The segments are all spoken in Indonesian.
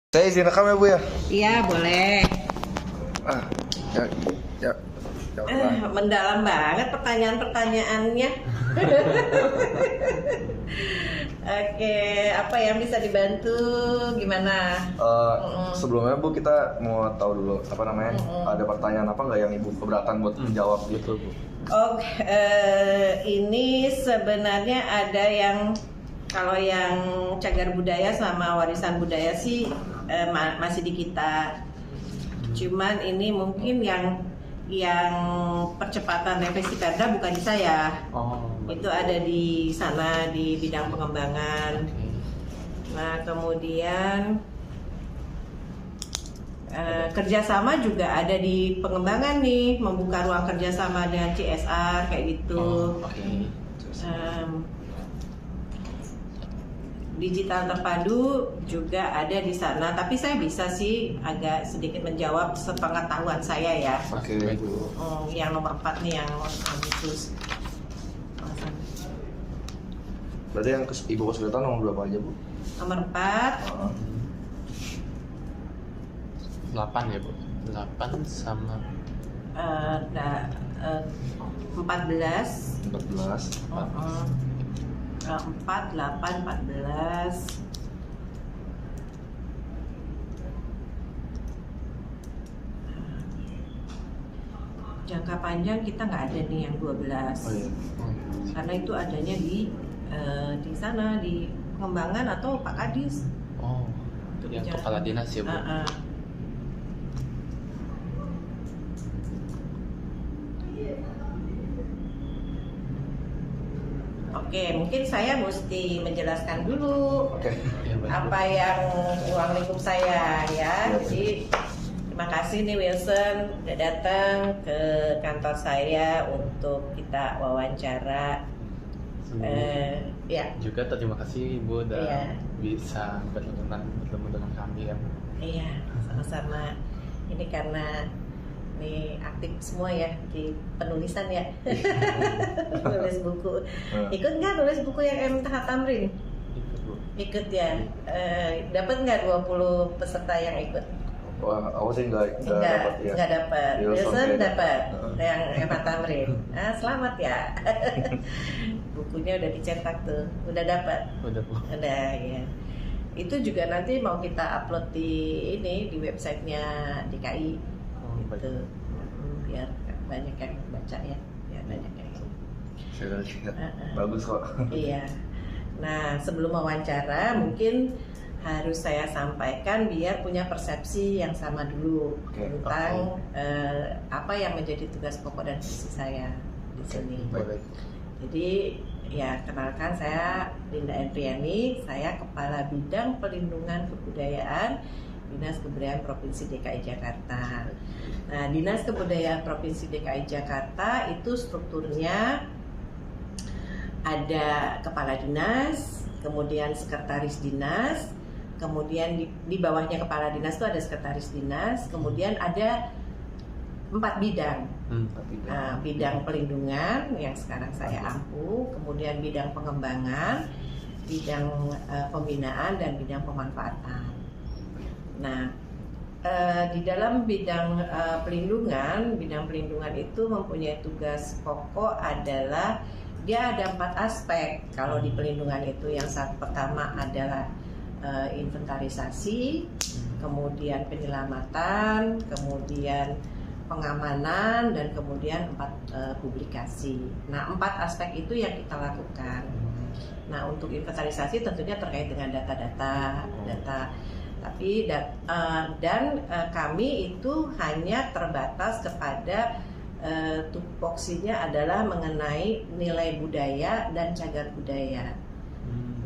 Saya izin rekam ya Bu ya? Iya boleh. Ah, ya, ya, ya. Mendalam banget pertanyaan-pertanyaannya. Oke, apa yang bisa dibantu? Gimana? Sebelumnya Bu, kita mau tahu dulu apa namanya? Ada pertanyaan apa nggak yang Ibu keberatan buat menjawab gitu Bu? Oh, ini sebenarnya ada yang kalau yang cagar budaya sama warisan budaya sih masih di kita. Cuman ini mungkin yang percepatan revisi Perda bukan di saya. Itu ada di sana di bidang pengembangan. Nah, kemudian kerjasama juga ada di pengembangan nih, membuka ruang kerjasama dengan CSR kayak gitu. Digital terpadu juga ada di sana, tapi saya bisa sih agak sedikit menjawab sepengetahuan saya ya. Oke. Yang nomor 4 nih yang khusus. Berarti yang Ibu kesulitan nomor berapa aja Bu? Nomor 4. 8 ya Bu? 8 sama 14. 14. 4, 8, 14. Jangka panjang kita nggak ada nih yang 12. Karena itu adanya di sana di pengembangan atau Pak Kadis. Yang kepala dinas ya Bu? Oke, mungkin saya mesti menjelaskan dulu apa yang ruang lingkup saya ya. Jadi terima kasih nih Wilson udah datang ke kantor saya untuk kita wawancara. Juga terima kasih Ibu udah bisa bertemu dengan kami ya. Iya, sama-sama. Ini karena nih aktif semua ya di penulisan ya. Nulis buku. Ikut nggak nulis buku yang MTH Tamrin? Ikut ya. Dapat nggak 20 peserta yang ikut? Wah, aku sih nggak dapat ya. Nggak dapat. Wilson dapat yang MTH Tamrin. Selamat ya. Bukunya udah dicetak tuh. Udah dapat? Udah Bu. Udah ya. Itu juga nanti mau kita upload di websitenya DKI. Gitu. Biar banyak yang baca ya, biar banyak yang bagus kok. Iya. Nah, sebelum wawancara mungkin harus saya sampaikan biar punya persepsi yang sama dulu tentang apa yang menjadi tugas pokok dan visi saya di sini. Jadi ya, kenalkan saya Linda Endriani, saya Kepala Bidang Pelindungan Kebudayaan Dinas Kebudayaan Provinsi DKI Jakarta. Nah, Dinas Kebudayaan Provinsi DKI Jakarta itu strukturnya ada kepala dinas, kemudian sekretaris dinas, kemudian di bawahnya kepala dinas itu ada sekretaris dinas, kemudian ada 4 bidang. Bidang pelindungan yang sekarang saya ampu, kemudian bidang pengembangan, bidang pembinaan, dan bidang pemanfaatan. Nah, di dalam bidang pelindungan itu mempunyai tugas pokok adalah dia ada 4 aspek. Kalau di pelindungan itu yang pertama adalah inventarisasi, kemudian penyelamatan, kemudian pengamanan, dan kemudian 4 publikasi. Nah, 4 aspek itu yang kita lakukan. Nah, untuk inventarisasi tentunya terkait dengan data. Tapi kami itu hanya terbatas kepada tupoksinya adalah mengenai nilai budaya dan cagar budaya.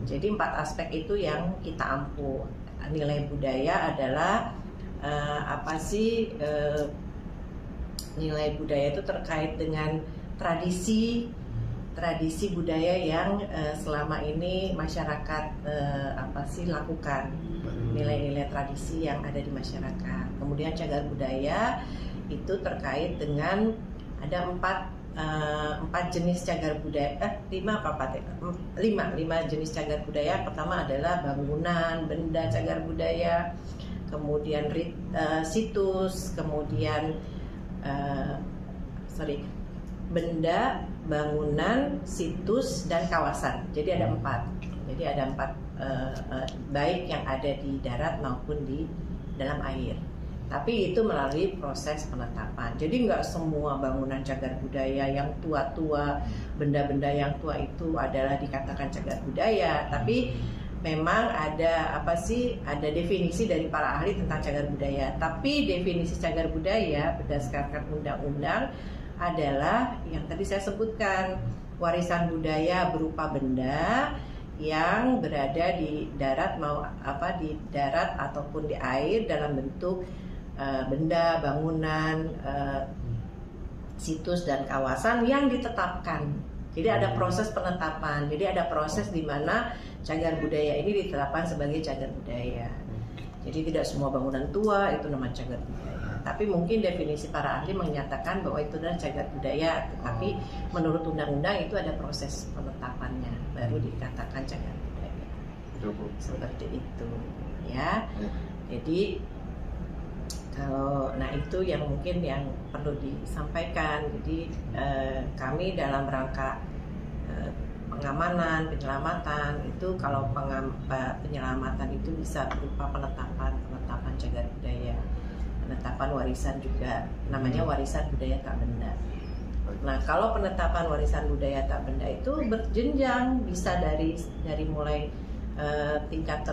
Jadi 4 aspek itu yang kita ampu. Nilai budaya adalah nilai budaya itu terkait dengan tradisi budaya yang selama ini masyarakat lakukan, nilai-nilai tradisi yang ada di masyarakat. Kemudian cagar budaya itu terkait dengan ada 4 jenis cagar budaya, 5 jenis cagar budaya. Pertama adalah bangunan, benda cagar budaya, kemudian situs, kemudian benda, bangunan, situs, dan kawasan. Jadi ada 4. Jadi ada 4 baik yang ada di darat maupun di dalam air. Tapi itu melalui proses penetapan. Jadi nggak semua bangunan cagar budaya yang tua-tua, benda-benda yang tua itu adalah dikatakan cagar budaya. Tapi memang ada ada definisi dari para ahli tentang cagar budaya. Tapi definisi cagar budaya berdasarkan undang-undang adalah yang tadi saya sebutkan, warisan budaya berupa benda yang berada di darat di darat ataupun di air dalam bentuk benda, bangunan, situs dan kawasan yang ditetapkan. Jadi ada proses penetapan. Jadi ada proses di mana cagar budaya ini ditetapkan sebagai cagar budaya. Jadi tidak semua bangunan tua itu namanya cagar budaya. Tapi mungkin definisi para ahli menyatakan bahwa itu adalah cagar budaya. Tetapi menurut undang-undang itu ada proses penetapannya baru dikatakan cagar budaya. Seperti itu, ya. Jadi itu yang mungkin yang perlu disampaikan. Jadi kami dalam rangka pengamanan, penyelamatan itu kalau penyelamatan itu bisa berupa penetapan cagar budaya, penetapan warisan juga, namanya warisan budaya tak benda. Nah, kalau penetapan warisan budaya tak benda itu berjenjang, bisa dari mulai tingkat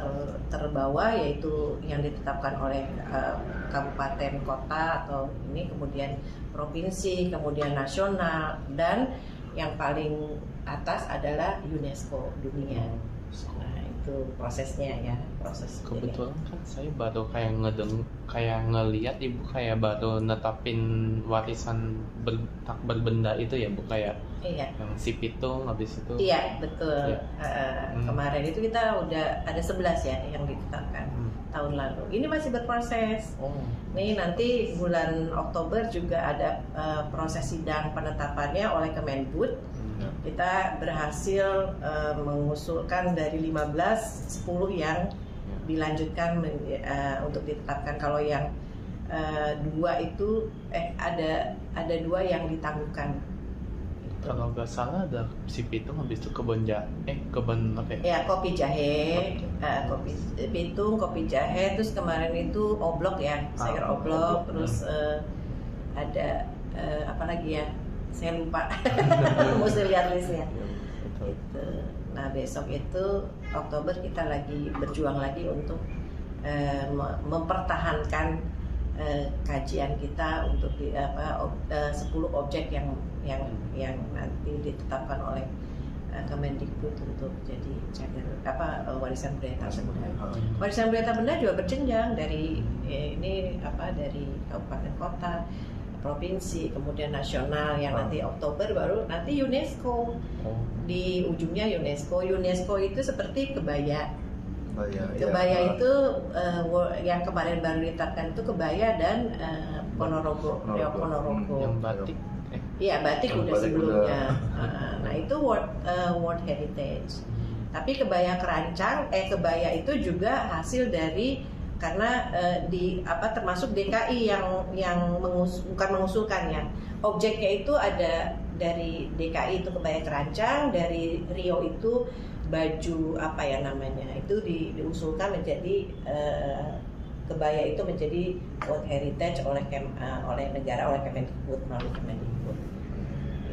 terbawah, yaitu yang ditetapkan oleh kabupaten, kota atau ini, kemudian provinsi, kemudian nasional, dan yang paling atas adalah UNESCO dunia. Nah, itu prosesnya ya, proses. Kebetulan kan saya baru kayak ngelihat Ibu kayak baru netapin warisan tak berbenda itu ya Bu, kayak iya. Yang si Pitung habis itu. Iya, betul. Iya. Kemarin itu kita udah ada 11 ya yang ditetapkan tahun lalu. Ini masih berproses. Nih nanti bulan Oktober juga ada proses sidang penetapannya oleh Kemendikbud. Kita berhasil mengusulkan dari 15, 10 yang dilanjutkan untuk ditetapkan. Kalau yang 2 itu ada 2 yang ditangguhkan. Kalau nggak salah ada si Pitung habis itu kebun apa ya? Ya, kopi jahe, kopi pitung, kopi jahe, terus kemarin itu oblok ya, sayur oblok, terus ada apa lagi ya? Saya lupa, mesti lihat listnya. Gitu. Nah, besok itu Oktober kita lagi berjuang lagi untuk mempertahankan kajian kita untuk 10 objek yang nanti ditetapkan oleh Kemendikbud untuk jadi warisan budaya tak benda. Warisan budaya tak benda juga berjenjang dari dari kabupaten kota, provinsi, kemudian nasional, yang nanti Oktober baru nanti UNESCO. Di ujungnya UNESCO. UNESCO itu seperti kebaya. Kebaya itu yang kemarin baru ditetapkan itu kebaya dan Ponorogo. Yang batik. Iya, batik udah sebelumnya. Nah, itu World Heritage. Tapi kebaya kerancang, kebaya itu juga hasil dari karena termasuk DKI yang bukan mengusulkan ya. Objeknya itu ada dari DKI itu kebaya kerancang, dari Rio itu baju itu diusulkan menjadi kebaya itu menjadi World Heritage oleh negara, oleh Kemendikbud, melalui Kemendikbud.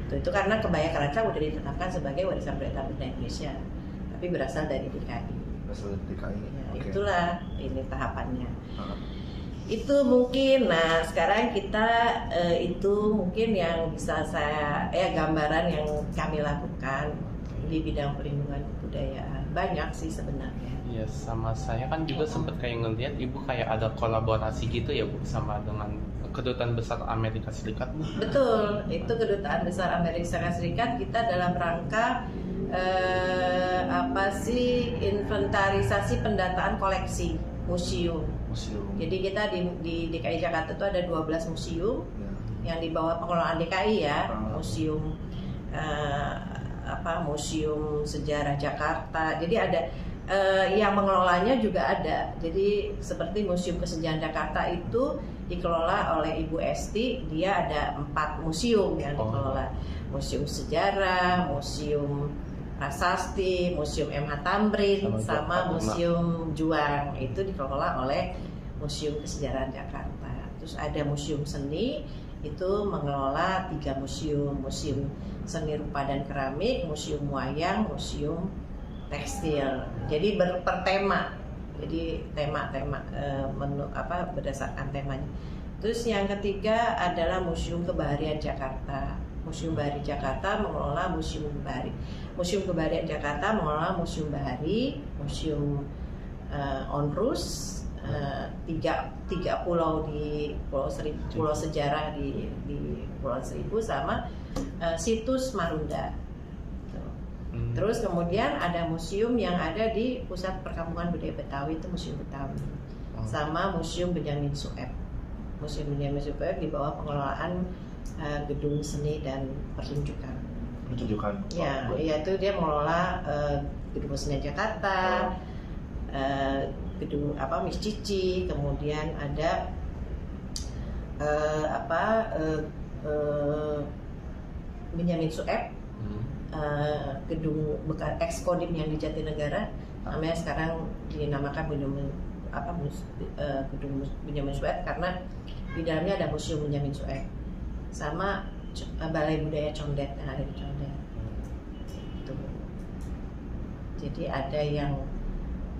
Itu karena kebaya kerancang udah ditetapkan sebagai warisan budaya tak benda Indonesia, tapi berasal dari DKI. Ya, okay. Itulah ini tahapannya. Itu mungkin. Nah, sekarang kita itu mungkin yang bisa saya gambaran yang kami lakukan di bidang perlindungan kebudayaan. Banyak sih sebenarnya. Iya, sama saya kan juga sempat kayak ngelihat Ibu kayak ada kolaborasi gitu ya Bu sama dengan Kedutaan Besar Amerika Serikat. Betul, itu Kedutaan Besar Amerika Serikat. Kita dalam rangka inventarisasi pendataan koleksi museum. Jadi kita di DKI Jakarta itu ada 12 museum yang di bawah pengelolaan DKI ya. Museum Museum Sejarah Jakarta. Jadi ada yang mengelolanya juga ada. Jadi seperti Museum Kesejahteraan Jakarta itu dikelola oleh Ibu Esti. Dia ada 4 museum yang dikelola. Museum Sejarah, Museum Prasasti, Museum MH Tamrin, sama Museum Juang. Itu dikelola oleh Museum Kesejahteraan Jakarta. Terus ada Museum Seni, itu mengelola 3 museum. Museum Seni Rupa dan Keramik, Museum Wayang, Museum Tekstil. Jadi bertema. Jadi tema-tema berdasarkan temanya. Terus yang ketiga adalah Museum Kebaharian Jakarta. Museum Bahari Jakarta mengelola Museum Bahari. Museum Kebaharian Jakarta mengelola Museum Bahari, Museum Onrus, 3 pulau di Pulau Seribu, pulau sejarah di Pulau Seribu, sama situs Marunda. Terus kemudian ada museum yang ada di Pusat Perkampungan Budaya Betawi, itu Museum Betawi, sama Museum Benyamin Sueb. Museum Benyamin Sueb di bawah pengelolaan Gedung Seni dan Pertunjukan. Ya, itu dia mengelola Gedung Seni Jakarta, gedung Miss Cici, kemudian ada Benyamin Sueb, gedung bekas Exkodim yang di Jatinegara, namanya sekarang dinamakan gedung Benyamin Sueb karena di dalamnya ada Museum Benyamin Sueb, sama Balai Budaya Condet yang ada di Condet. Jadi ada yang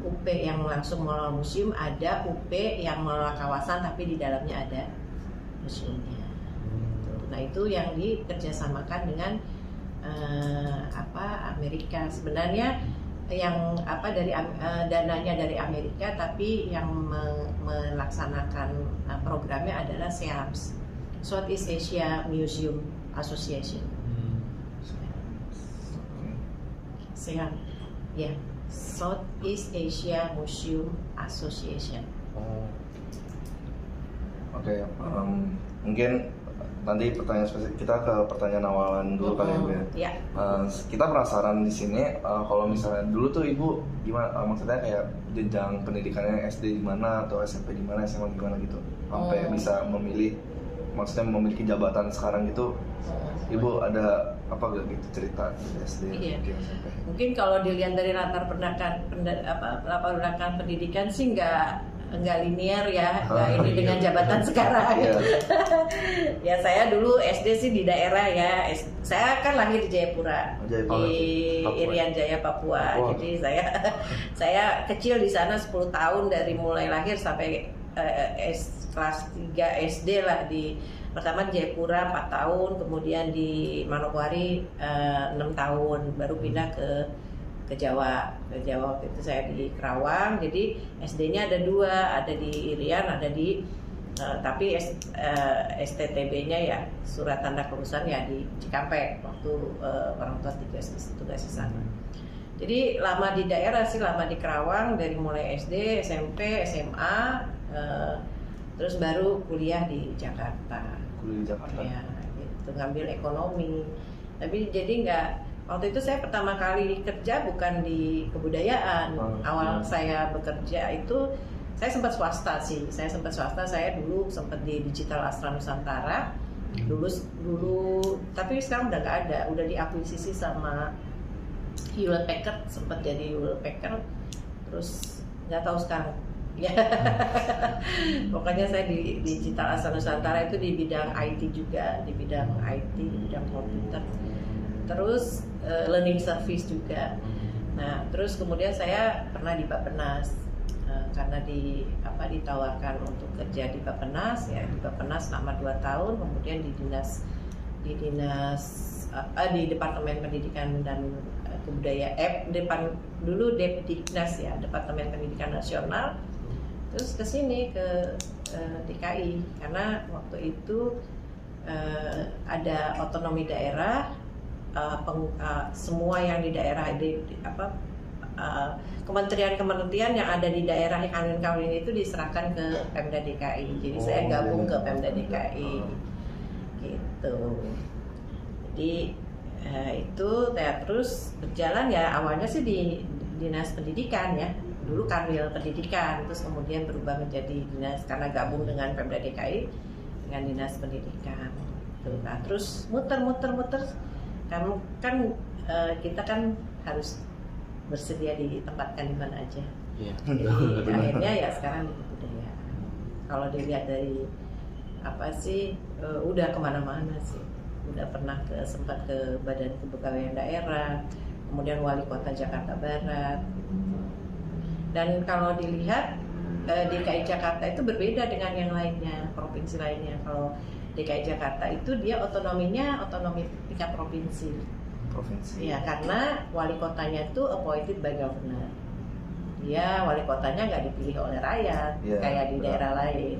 UP yang langsung mengelola museum, ada UP yang mengelola kawasan tapi di dalamnya ada museumnya. Nah itu yang dikerjasamakan dengan Amerika. Sebenarnya yang dananya dari Amerika, tapi yang melaksanakan programnya adalah SEAMS, Southeast Asia Museum Association. SEAMS, ya, Southeast Asia Museum Association. Oke, mungkin nanti pertanyaan spesifik kita ke pertanyaan awalan dulu kan ya Bu ya. Kita penasaran di sini kalau misalnya dulu tuh Ibu gimana, maksudnya kayak jenjang pendidikannya SD di mana atau SMP di mana, SMA gimana gitu, sampai bisa memilih, maksudnya memiliki jabatan sekarang gitu. Ibu ada apa gitu cerita dari SD? Iya. Mungkin kalau dilihat dari latar belakang pendidikan sih nggak linear ya, ini dengan jabatan sekarang. Ya saya dulu SD sih di daerah ya. Saya kan lahir di Jayapura, di Irian Jaya, Papua. Jadi saya kecil di sana 10 tahun, dari mulai lahir sampai kelas 3 SD lah. Pertama di Jayapura 4 tahun, kemudian di Manokwari 6 tahun, baru pindah ke Jawa. Waktu itu saya di Kerawang. Jadi SD-nya ada 2, ada di Irian, ada di tapi STTB-nya ya, surat tanda kelulusan ya di Cikampek, waktu orang tua tugas di sana. Jadi lama di daerah sih, lama di Kerawang dari mulai SD, SMP, SMA, terus baru kuliah di Jakarta. Ya, gitu, ngambil ekonomi. Tapi jadi waktu itu saya pertama kali kerja bukan di kebudayaan. Awal saya bekerja itu saya sempat swasta sih. Saya dulu sempat di Digital Astra Nusantara. Dulu tapi sekarang udah nggak ada, udah diakuisisi sama Hewlett Packard, sempat jadi Hewlett Packard. Terus nggak tahu sekarang. Ya, pokoknya saya di Digital Astra Nusantara itu di bidang IT juga, di bidang komputer. Terus learning service juga. Nah, terus kemudian saya pernah di Bappenas karena ditawarkan untuk kerja di Bappenas, ya di Bappenas selama 2 tahun, kemudian di Departemen Pendidikan dan Kebudayaan, dulu Depdiknas ya, Departemen Pendidikan Nasional. Terus ke sini ke DKI karena waktu itu ada otonomi daerah, semua yang di daerah kementerian yang ada di daerah yang kawin itu diserahkan ke Pemda DKI. Jadi saya gabung ke Pemda DKI gitu. Jadi itu terus berjalan ya, awalnya sih di dinas pendidikan ya, dulu Kanwil Pendidikan, terus kemudian berubah menjadi dinas karena gabung dengan Pemda DKI dengan dinas pendidikan. Nah, terus muter kan kita kan harus bersedia ditempatkan di mana aja. Iya. Jadi akhirnya ya sekarang budaya. Kalau dilihat dari apa sih, udah kemana-mana sih. Udah pernah sempat ke Badan Kepegawaian Daerah, kemudian Wali Kota Jakarta Barat. Dan kalau dilihat DKI Jakarta itu berbeda dengan yang lainnya, provinsi lainnya. Kalau DKI Jakarta itu dia otonominya otonomi tingkat provinsi. Ya, karena wali kotanya itu appointed by governor. Dia wali kotanya nggak dipilih oleh rakyat kayak di daerah lain.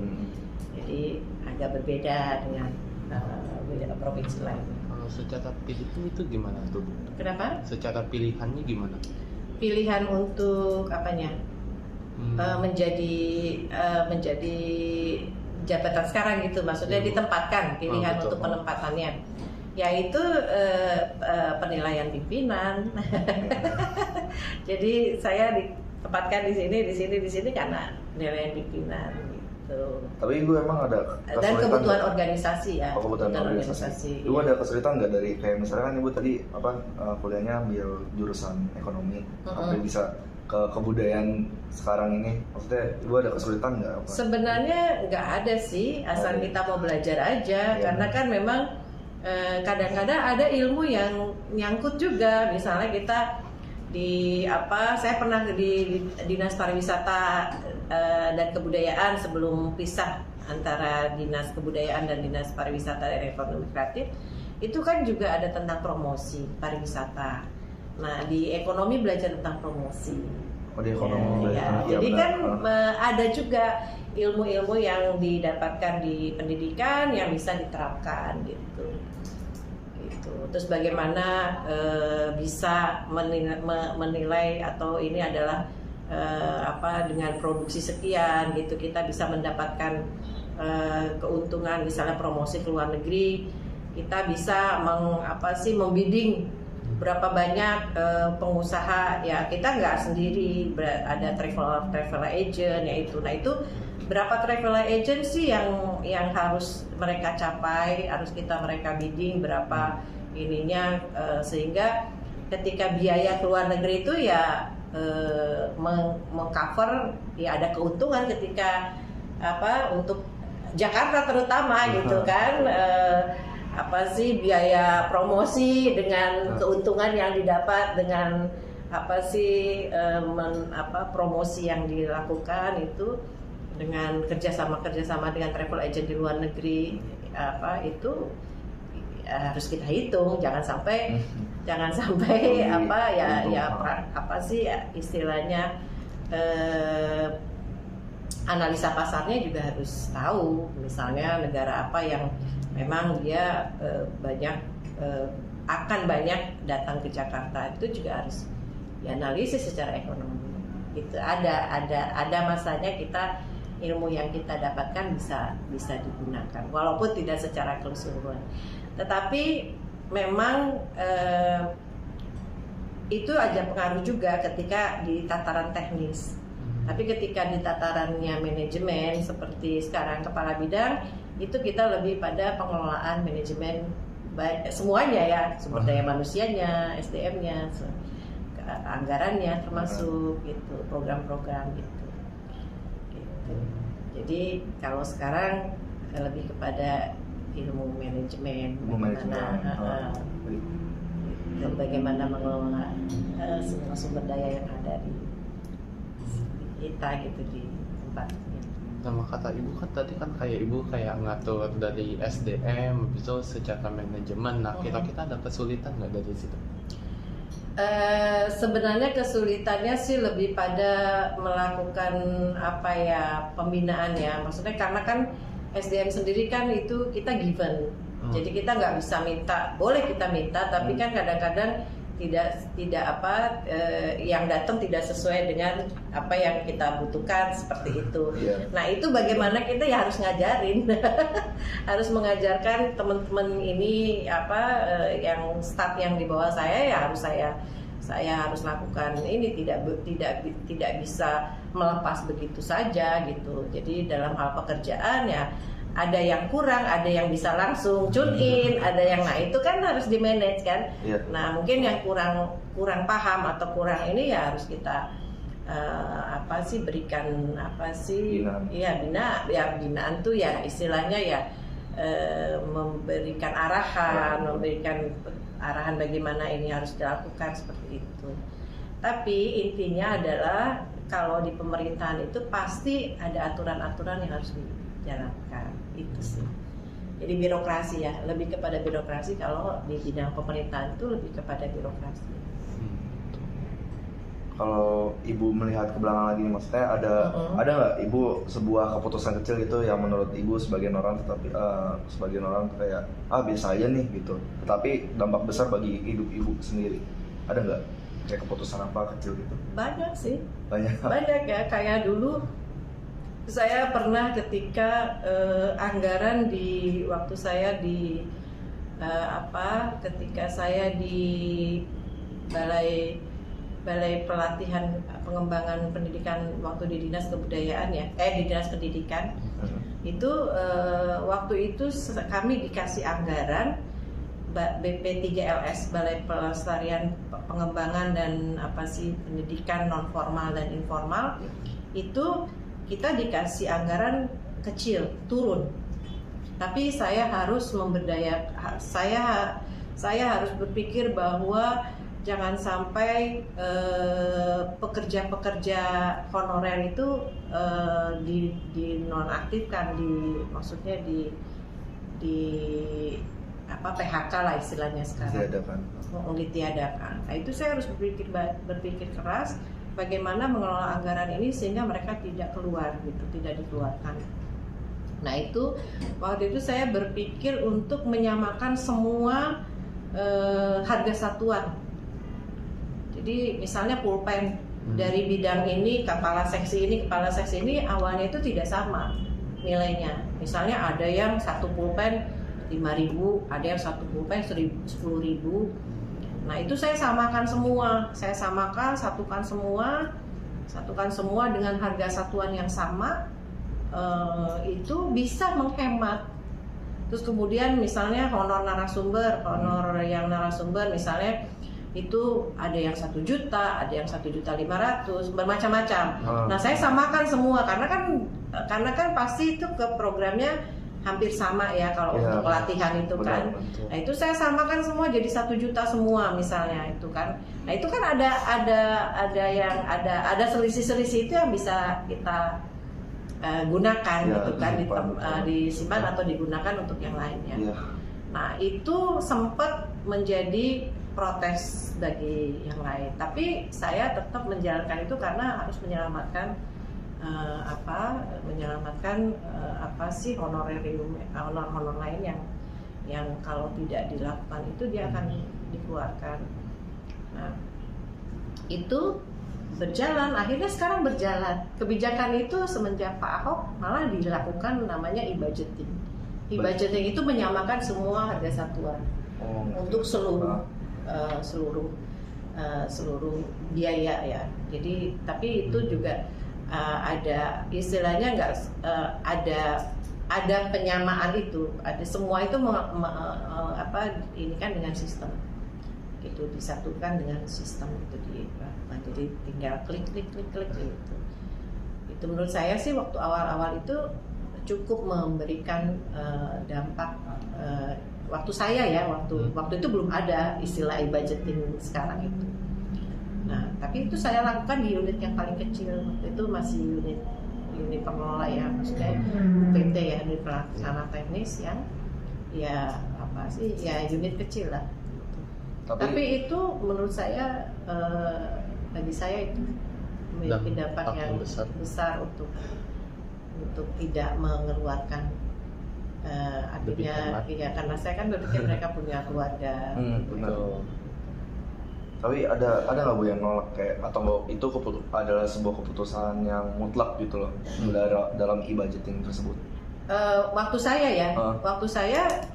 Jadi agak berbeda dengan provinsi lain. Kalau secara pilihan itu gimana tuh? Kenapa? Secara pilihannya gimana? Pilihan untuk apanya? Menjadi jabatan sekarang gitu, maksudnya ditempatkan, pilihan untuk penempatannya, yaitu penilaian pimpinan. Jadi saya ditempatkan di sini karena penilaian pimpinan gitu. Tapi Ibu emang ada kesulitan dan kebutuhan organisasi ya. Kebutuhan organisasi. Ibu ada kesulitan nggak dari kayak misalnya kan Ibu tadi kuliahnya ambil jurusan ekonomi, sampai bisa ke kebudayaan sekarang ini, maksudnya Ibu ada kesulitan nggak? Sebenarnya nggak ada sih, asal kita mau belajar aja, karena kan memang kadang-kadang ada ilmu yang nyangkut juga. Misalnya kita saya pernah di Dinas Pariwisata dan Kebudayaan sebelum pisah antara Dinas Kebudayaan dan Dinas Pariwisata dan Ekonomi Kreatif, itu kan juga ada tentang promosi pariwisata. Nah, di ekonomi belajar tentang promosi. Di ekonomi jadi kan ada juga ilmu-ilmu yang didapatkan di pendidikan yang bisa diterapkan gitu. Terus bagaimana bisa menilai atau ini adalah dengan produksi sekian gitu kita bisa mendapatkan keuntungan, misalnya promosi ke luar negeri, kita bisa membidding berapa banyak pengusaha, ya kita nggak sendiri, ada travel agent yaitu. Nah itu berapa travel agent sih yang harus mereka capai, harus mereka bidding berapa ininya, sehingga ketika biaya ke luar negeri itu ya mengcover, ya ada keuntungan ketika untuk Jakarta terutama gitu kan. Biaya promosi dengan keuntungan yang didapat dengan promosi yang dilakukan itu dengan kerjasama dengan travel agent di luar negeri, itu harus kita hitung. Jangan sampai istilahnya analisa pasarnya juga harus tahu. Misalnya negara apa yang memang dia akan banyak datang ke Jakarta, itu juga harus dianalisis secara ekonomi. Itu ada masanya kita ilmu yang kita dapatkan bisa digunakan, walaupun tidak secara keseluruhan. Tetapi memang itu aja pengaruh juga ketika di tataran teknis. Tapi ketika di tatarannya manajemen seperti sekarang kepala bidang, itu kita lebih pada pengelolaan manajemen semuanya ya, sumber daya manusianya, SDM-nya, anggarannya termasuk gitu, program-program gitu. Jadi kalau sekarang lebih kepada ilmu manajemen, bagaimana mengelola semua sumber daya yang ada di kita gitu di tempat. Sama kata Ibu kan tadi kan kayak Ibu ngatur dari SDM itu secara manajemen. Nah, kita ada kesulitan nggak dari situ? Sebenarnya kesulitannya sih lebih pada melakukan pembinaan ya. Maksudnya karena kan SDM sendiri kan itu kita given. Jadi kita nggak bisa minta, boleh kita minta, tapi kan kadang-kadang yang datang tidak sesuai dengan apa yang kita butuhkan seperti itu. Nah itu bagaimana kita ya harus ngajarin, harus mengajarkan teman-teman ini yang staff yang di bawah saya ya harus saya saya harus lakukan ini, tidak bisa melepas begitu saja gitu. Jadi dalam hal pekerjaan ya ada yang kurang, ada yang bisa langsung tune in, ada yang itu kan harus di manage kan. Nah mungkin yang kurang paham atau kurang ini ya harus kita berikan binaan tuh ya istilahnya ya memberikan arahan bagaimana ini harus dilakukan seperti itu. Tapi intinya adalah kalau di pemerintahan itu pasti ada aturan-aturan yang harus dijalankan, itu sih. Jadi birokrasi ya, lebih kepada birokrasi. Kalau di bidang pemerintahan itu lebih kepada birokrasi. Kalau ibu melihat ke belakang lagi, maksudnya ada nggak ibu sebuah keputusan kecil gitu yang menurut ibu sebagian orang kayak biasa aja nih gitu, tetapi dampak besar bagi hidup ibu sendiri, ada nggak kayak keputusan apa kecil gitu? Banyak sih, banyak ya. Kayak dulu saya pernah ketika anggaran di waktu saya di ketika saya di Balai Pelatihan Pengembangan Pendidikan waktu di Dinas Kebudayaan ya, di Dinas Pendidikan itu waktu itu kami dikasih anggaran BP3LS, Balai Pelestarian Pengembangan dan Pendidikan non formal dan informal, itu kita dikasih anggaran kecil turun, tapi saya harus saya harus berpikir bahwa jangan sampai pekerja-pekerja honorer itu dinonaktifkan, maksudnya di PHK lah istilahnya sekarang, ditiadakan. Nah, itu saya harus berpikir keras bagaimana mengelola anggaran ini sehingga mereka tidak dikeluarkan. Nah itu waktu itu saya berpikir untuk menyamakan semua harga satuan. Jadi misalnya pulpen dari bidang ini, kepala seksi ini awalnya itu tidak sama nilainya. Misalnya ada yang satu pulpen 5.000, ada yang satu pulpen 10.000. Nah itu saya samakan semua, satukan semua dengan harga satuan yang sama, itu bisa menghemat. Terus kemudian misalnya honor yang narasumber misalnya itu ada yang 1 juta, ada yang 1.500.000, bermacam-macam. Nah saya samakan semua karena kan pasti itu ke programnya hampir sama ya kalau untuk pelatihan itu kan. Nah itu saya samakan semua jadi 1 juta semua misalnya itu kan. Nah itu kan ada selisih-selisih itu yang bisa kita gunakan gitu kan, disimpan atau digunakan untuk yang lainnya. Nah itu sempat menjadi protes bagi yang lain, tapi saya tetap menjalankan itu karena harus menyelamatkan honor lain yang kalau tidak dilakukan itu dia akan dikeluarkan. Nah itu berjalan, akhirnya sekarang berjalan kebijakan itu semenjak Pak Ahok malah dilakukan namanya e-budgeting. E-budgeting itu menyamakan semua harga satuan untuk seluruh biaya ya. Jadi tapi itu juga ada istilahnya ada penyamaan itu, ada semua itu ini kan dengan sistem gitu, disatukan dengan sistem itu jadi tinggal klik gitu. Itu menurut saya sih waktu awal-awal itu cukup memberikan dampak. Waktu saya ya, waktu itu belum ada istilah e-budgeting sekarang itu. Nah, tapi itu saya lakukan di unit yang paling kecil. Waktu itu masih unit pengelola ya, maksudnya UPT ya, unit pelaksana teknis yang ya unit kecil lah. Tapi itu menurut saya bagi saya itu memiliki dampak yang besar untuk tidak mengeluarkan. Artinya ya karena saya kan berpikir mereka punya keluarga. Betul. Tapi ada nggak Bu yang nolak kayak atau itu adalah sebuah keputusan yang mutlak gitu loh dalam e-budgeting tersebut? Waktu saya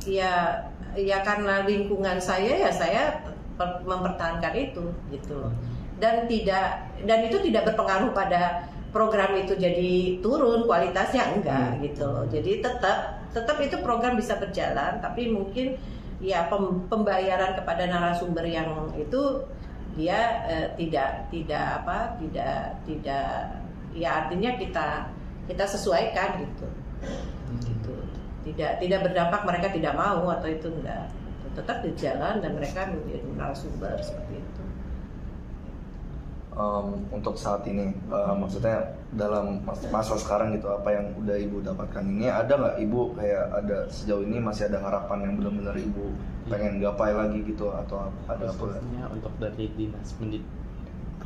ya karena lingkungan saya ya saya mempertahankan itu gitu loh. Dan itu tidak berpengaruh pada program itu jadi turun kualitasnya, enggak gitu loh. Jadi tetap itu program bisa berjalan, tapi mungkin ya pembayaran kepada narasumber yang itu dia tidak ya artinya kita sesuaikan gitu. Tidak berdampak mereka tidak mau atau itu enggak, tetap berjalan dan mereka menjadi narasumber seperti itu. Untuk saat ini, maksudnya dalam masa sekarang gitu, apa yang udah ibu dapatkan ini, ada nggak ibu kayak ada sejauh ini masih ada harapan yang benar-benar ibu pengen gapai lagi gitu, atau ada apa? Khususnya untuk dari dinas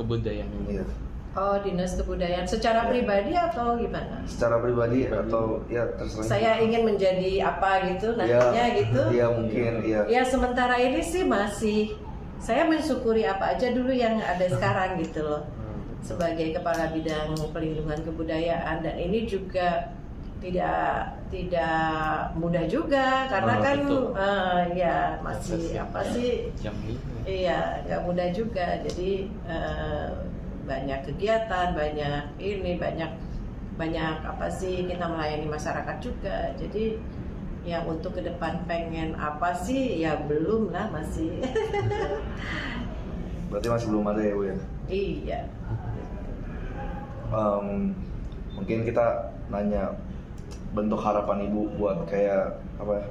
kebudayaan ini. Iya. Oh, dinas kebudayaan secara pribadi atau gimana? Secara pribadi atau ya terserah. Saya ingin menjadi apa gitu nantinya gitu. Iya mungkin iya. Ya sementara ini sih masih saya mensyukuri apa aja dulu yang ada sekarang gitu loh. Sebagai kepala bidang pelindungan kebudayaan, dan ini juga tidak mudah juga karena kan ya masih apa sih? Iya, nggak mudah juga. Jadi banyak kegiatan, banyak apa sih, kita melayani masyarakat juga. Jadi ya untuk ke depan pengen apa sih ya belum lah, masih. Berarti masih belum ada ya Bu ya? Iya. Mungkin kita nanya bentuk harapan ibu buat kayak apa?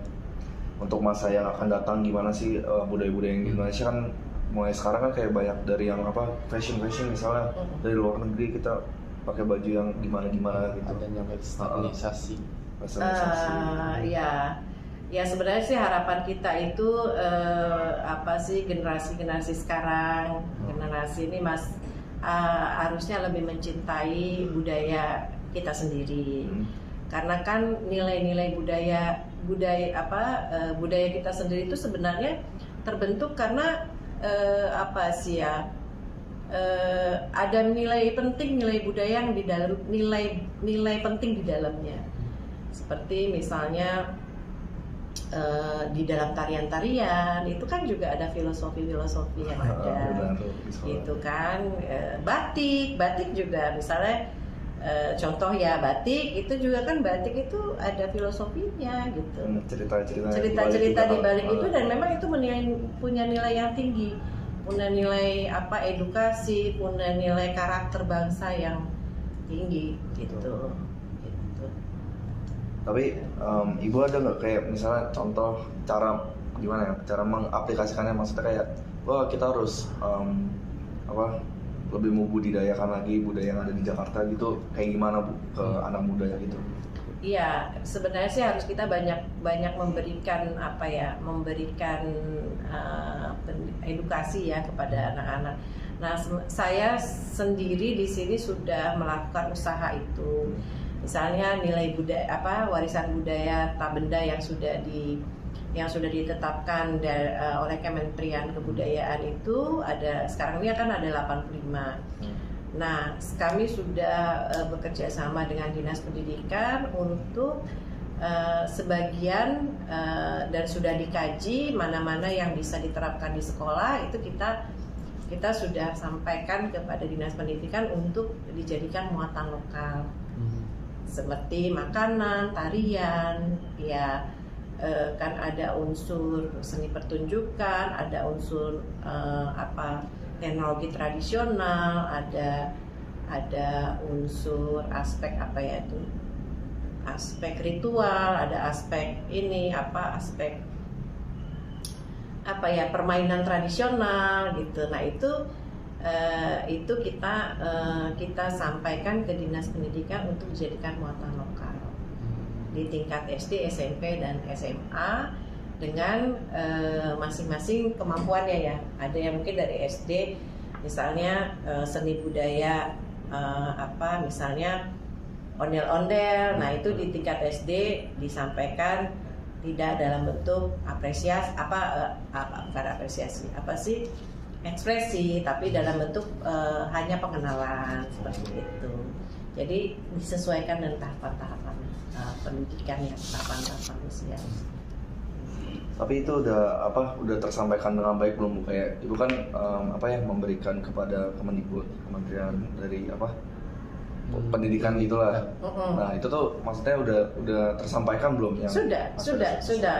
Untuk masa yang akan datang gimana sih budaya-budaya yang di Indonesia kan mulai sekarang kan kayak banyak dari yang apa fashion misalnya dari luar negeri kita pakai baju yang gimana gitu. Adanya westernisasi. Ya sebenarnya sih harapan kita itu apa sih generasi sekarang, generasi ini harusnya lebih mencintai budaya kita sendiri. Karena kan nilai-nilai budaya kita sendiri itu sebenarnya terbentuk karena ada nilai budaya yang di dalam nilai penting di dalamnya, seperti misalnya di dalam tarian-tarian itu kan juga ada filosofi yang ada, gitu kan. Batik juga misalnya contoh ya, batik itu juga kan, batik itu ada filosofinya gitu, cerita-cerita di balik itu, dan memang itu punya nilai yang tinggi, punya nilai edukasi, punya nilai karakter bangsa yang tinggi gitu. Tapi ibu ada nggak kayak misalnya contoh cara gimana ya, cara mengaplikasikannya, maksudnya kayak kita harus lebih membudidayakan lagi budaya yang ada di Jakarta gitu, kayak gimana Bu ke anak muda gitu? Iya, sebenarnya sih harus kita banyak memberikan edukasi ya kepada anak-anak. Nah, saya sendiri di sini sudah melakukan usaha itu. Misalnya nilai budaya warisan budaya tak benda yang sudah ditetapkan oleh Kementerian Kebudayaan itu sekarang ini akan ada 85. Nah, kami sudah bekerja sama dengan Dinas Pendidikan untuk sebagian dan sudah dikaji mana-mana yang bisa diterapkan di sekolah, itu kita sudah sampaikan kepada Dinas Pendidikan untuk dijadikan muatan lokal. Seperti makanan, tarian, ya kan ada unsur seni pertunjukan, ada unsur teknologi tradisional, ada unsur aspek aspek ritual, ada aspek permainan tradisional gitu. Nah itu kita sampaikan ke Dinas Pendidikan untuk dijadikan muatan lokal di tingkat SD, SMP, dan SMA dengan masing-masing kemampuannya ya. Ada yang mungkin dari SD misalnya seni budaya misalnya ondel-ondel. Nah itu di tingkat SD disampaikan tidak dalam bentuk ekspresi, tapi dalam bentuk hanya pengenalan seperti itu. Jadi disesuaikan dengan tahapan-tahapan pendidikan ya, tahapan-tahapan usia. Tapi itu udah tersampaikan dengan baik belum Bu? Kayak Ibu kan memberikan kepada Kemendikbud, kementerian dari pendidikan gitulah. Nah itu tuh maksudnya udah tersampaikan belum yang sudah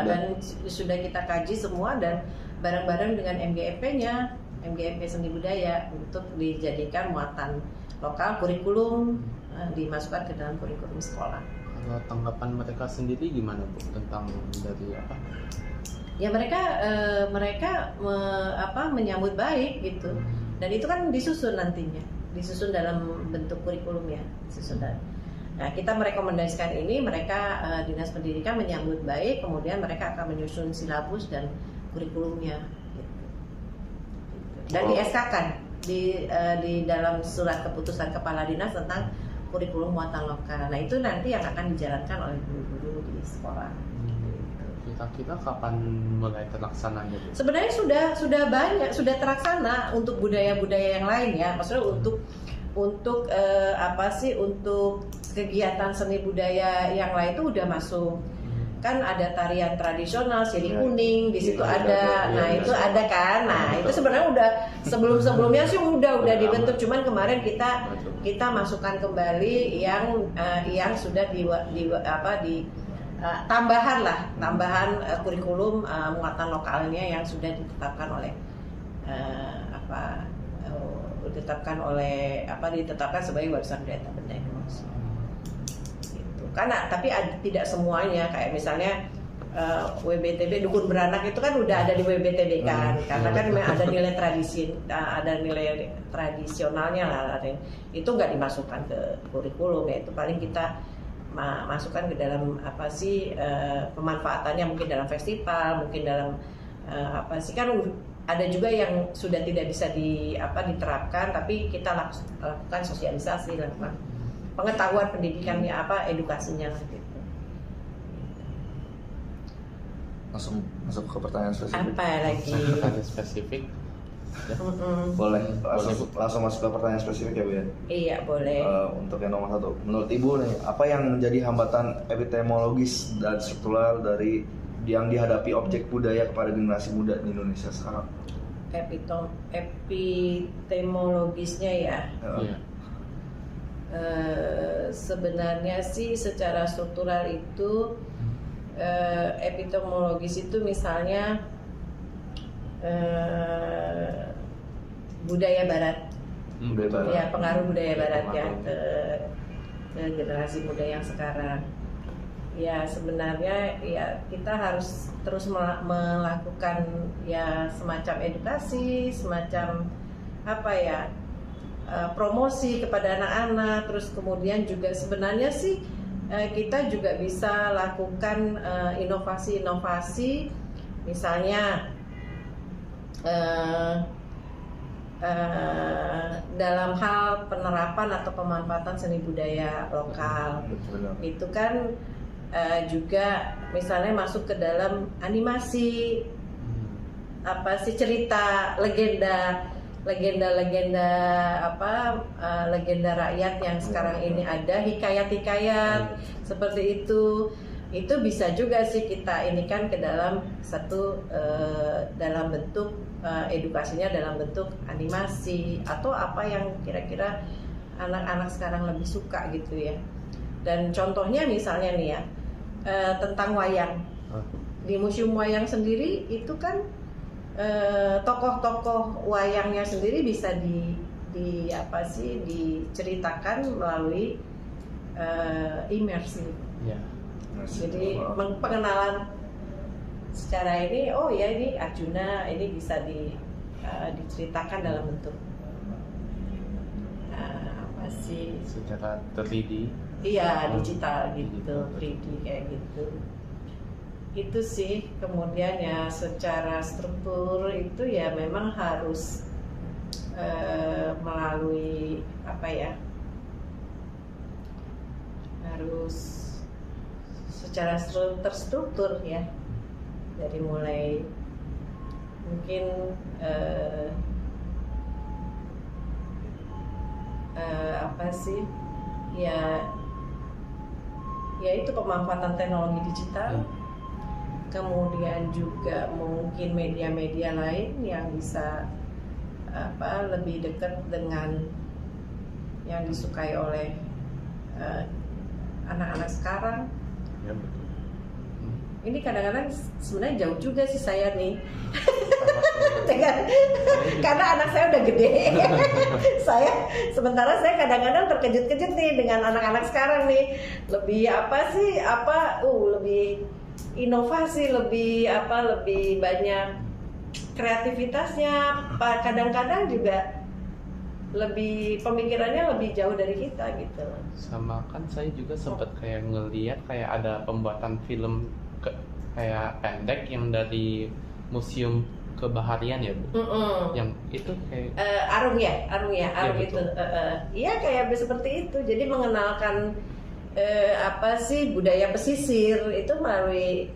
dan sudah kita kaji semua dan bareng-bareng dengan MGMP-nya, MGMP Seni Budaya untuk dijadikan muatan lokal kurikulum, dimasukkan ke dalam kurikulum sekolah. Kalau tanggapan mereka sendiri gimana Bu tentang dari apa? Ya mereka menyambut baik gitu, dan itu kan disusun nantinya, disusun dalam bentuk kurikulum ya, Nah kita merekomendasikan ini, mereka dinas pendidikan menyambut baik, kemudian mereka akan menyusun silabus dan kurikulumnya, gitu. Dan di-SK-kan di dalam surat keputusan kepala dinas tentang kurikulum muatan lokal. Nah itu nanti yang akan dijalankan oleh guru-guru di sekolah. Kira-kira kapan mulai terlaksananya? Sebenarnya sudah banyak, sudah terlaksana untuk budaya-budaya yang lain ya. Maksudnya untuk untuk kegiatan seni budaya yang lain itu udah masuk. Kan ada tarian tradisional sirih kuning di situ ada. Nah, itu ada kan. Nah, itu sebenarnya udah sebelum-sebelumnya sih udah dibentuk, cuman kemarin kita masukkan kembali yang sudah tambahan kurikulum muatan lokalnya yang sudah ditetapkan ditetapkan sebagai warisan budaya tak benda Indonesia. Gitu. Karena tapi tidak semuanya, kayak misalnya WBTB dukun beranak itu kan udah ada di WBTB kan, karena kan memang ada nilai nilai tradisionalnya lah, itu nggak dimasukkan ke kurikulum ya, itu paling kita masukkan ke dalam pemanfaatannya, mungkin dalam festival, mungkin dalam kan ada juga yang sudah tidak bisa diterapkan, tapi kita lakukan sosialisasi, lakukan pengetahuan pendidikannya edukasinya lah gitu. Langsung masuk ke pertanyaan spesifik. Apa lagi? Pertanyaan spesifik. Boleh langsung masuk ke pertanyaan spesifik ya Bu ya? Iya boleh. Untuk yang nomor 1, menurut Ibu nih, apa yang menjadi hambatan epistemologis dan struktural dari yang dihadapi objek budaya kepada generasi muda di Indonesia sekarang? Epistemologisnya ya. Sebenarnya sih secara struktural itu epistemologis itu misalnya budaya barat. Ya, pengaruh budaya barat ya ke generasi muda yang sekarang. Ya sebenarnya ya kita harus terus melakukan ya semacam edukasi, semacam promosi kepada anak-anak. Terus kemudian juga sebenarnya sih kita juga bisa lakukan inovasi-inovasi, misalnya dalam hal penerapan atau pemanfaatan seni budaya lokal. Itu kan juga misalnya masuk ke dalam animasi, cerita, legenda rakyat yang sekarang ini ada, hikayat-hikayat seperti itu bisa juga sih kita inikan ke dalam dalam bentuk edukasinya dalam bentuk animasi atau apa yang kira-kira anak-anak sekarang lebih suka gitu ya. Dan contohnya misalnya nih ya, tentang wayang. Di Museum Wayang sendiri itu kan tokoh-tokoh wayangnya sendiri bisa diceritakan melalui imersi. Jadi pengenalan secara ini, oh ya ini Arjuna, ini bisa diceritakan dalam bentuk secara 3D. Iya, digital gitu, 3D kayak gitu. Itu sih. Kemudian ya secara struktur itu ya memang harus melalui harus secara terstruktur ya, dari mulai mungkin ya itu pemanfaatan teknologi digital, kemudian juga mungkin media-media lain yang bisa lebih dekat dengan yang disukai oleh anak-anak sekarang. Ya, betul. Ini kadang-kadang sebenarnya jauh juga sih saya nih. Karena anak saya udah gede. Sementara saya kadang-kadang terkejut-kejut nih dengan anak-anak sekarang nih. Lebih lebih inovasi, lebih banyak kreativitasnya. Kadang-kadang juga lebih pemikirannya lebih jauh dari kita gitu. Sama kan saya juga sempat kayak ngelihat kayak ada pembuatan film kayak pendek yang dari Museum Kebaharian ya Bu. Yang itu kayak Arung itu. Iya kayak seperti itu. Jadi mengenalkan budaya pesisir itu melalui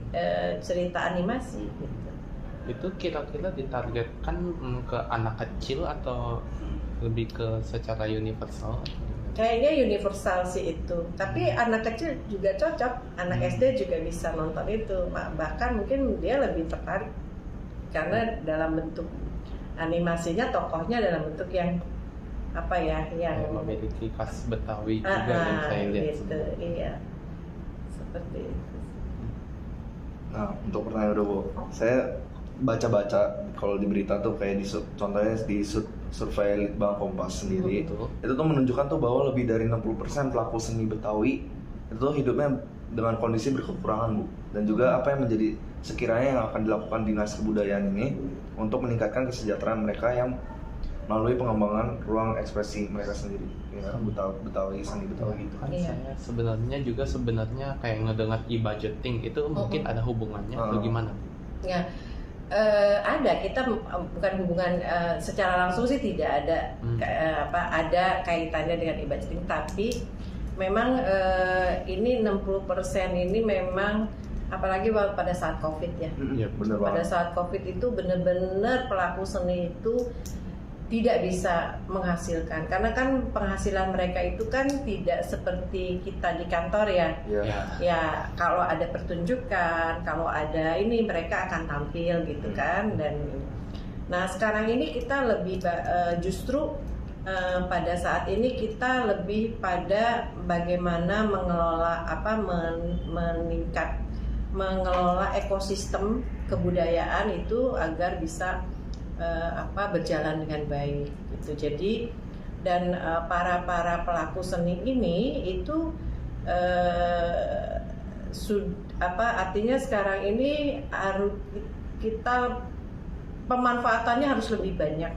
cerita animasi gitu. Itu kira-kira ditargetkan ke anak kecil atau lebih ke secara universal? Kayaknya universal sih itu. Tapi anak kecil juga cocok, anak SD juga bisa nonton itu. Bahkan mungkin dia lebih tertarik karena dalam bentuk animasinya, tokohnya dalam bentuk yang yang memiliki khas Betawi juga yang saya lihat. Gitu, iya. Seperti itu. Nah, untuk pertanyaan udah Bu, saya baca-baca kalau di berita tuh kayak contohnya di survei Litbang Kompas sendiri, itu tuh menunjukkan tuh bahwa lebih dari 60% pelaku seni Betawi itu tuh hidupnya dengan kondisi berkekurangan Bu. Dan juga apa yang menjadi sekiranya yang akan dilakukan dinas kebudayaan ini untuk meningkatkan kesejahteraan mereka yang melalui pengembangan ruang ekspresi mereka sendiri, ya, Betawi, seni Betawi gitu. Kan saya sebenarnya kayak ngedengar e-budgeting itu mungkin ada hubungannya atau gimana? Ya. Ada, kita bukan hubungan secara langsung sih tidak ada ada kaitannya dengan e-budgeting, tapi memang ini 60% ini memang apalagi pada saat Covid ya. Pada saat Covid itu benar-benar pelaku seni itu tidak bisa menghasilkan karena kan penghasilan mereka itu kan tidak seperti kita di kantor ya. Ya kalau ada pertunjukan, kalau ada ini mereka akan tampil gitu kan. Dan nah sekarang ini kita lebih justru pada saat ini kita lebih pada bagaimana mengelola mengelola ekosistem kebudayaan itu agar bisa berjalan dengan baik gitu. Jadi dan para pelaku seni ini itu artinya sekarang ini kita pemanfaatannya harus lebih banyak.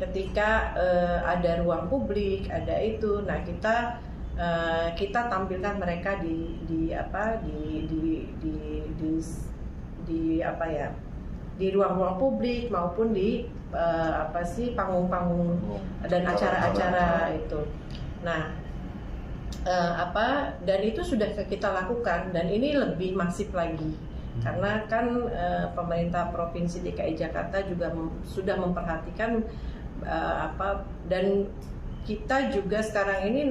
Ketika ada ruang publik, ada itu, nah kita tampilkan mereka di ruang-ruang publik maupun di panggung-panggung dan acara-acara itu. Nah, dan itu sudah kita lakukan dan ini lebih masif lagi karena kan pemerintah Provinsi DKI Jakarta juga sudah memperhatikan dan kita juga sekarang ini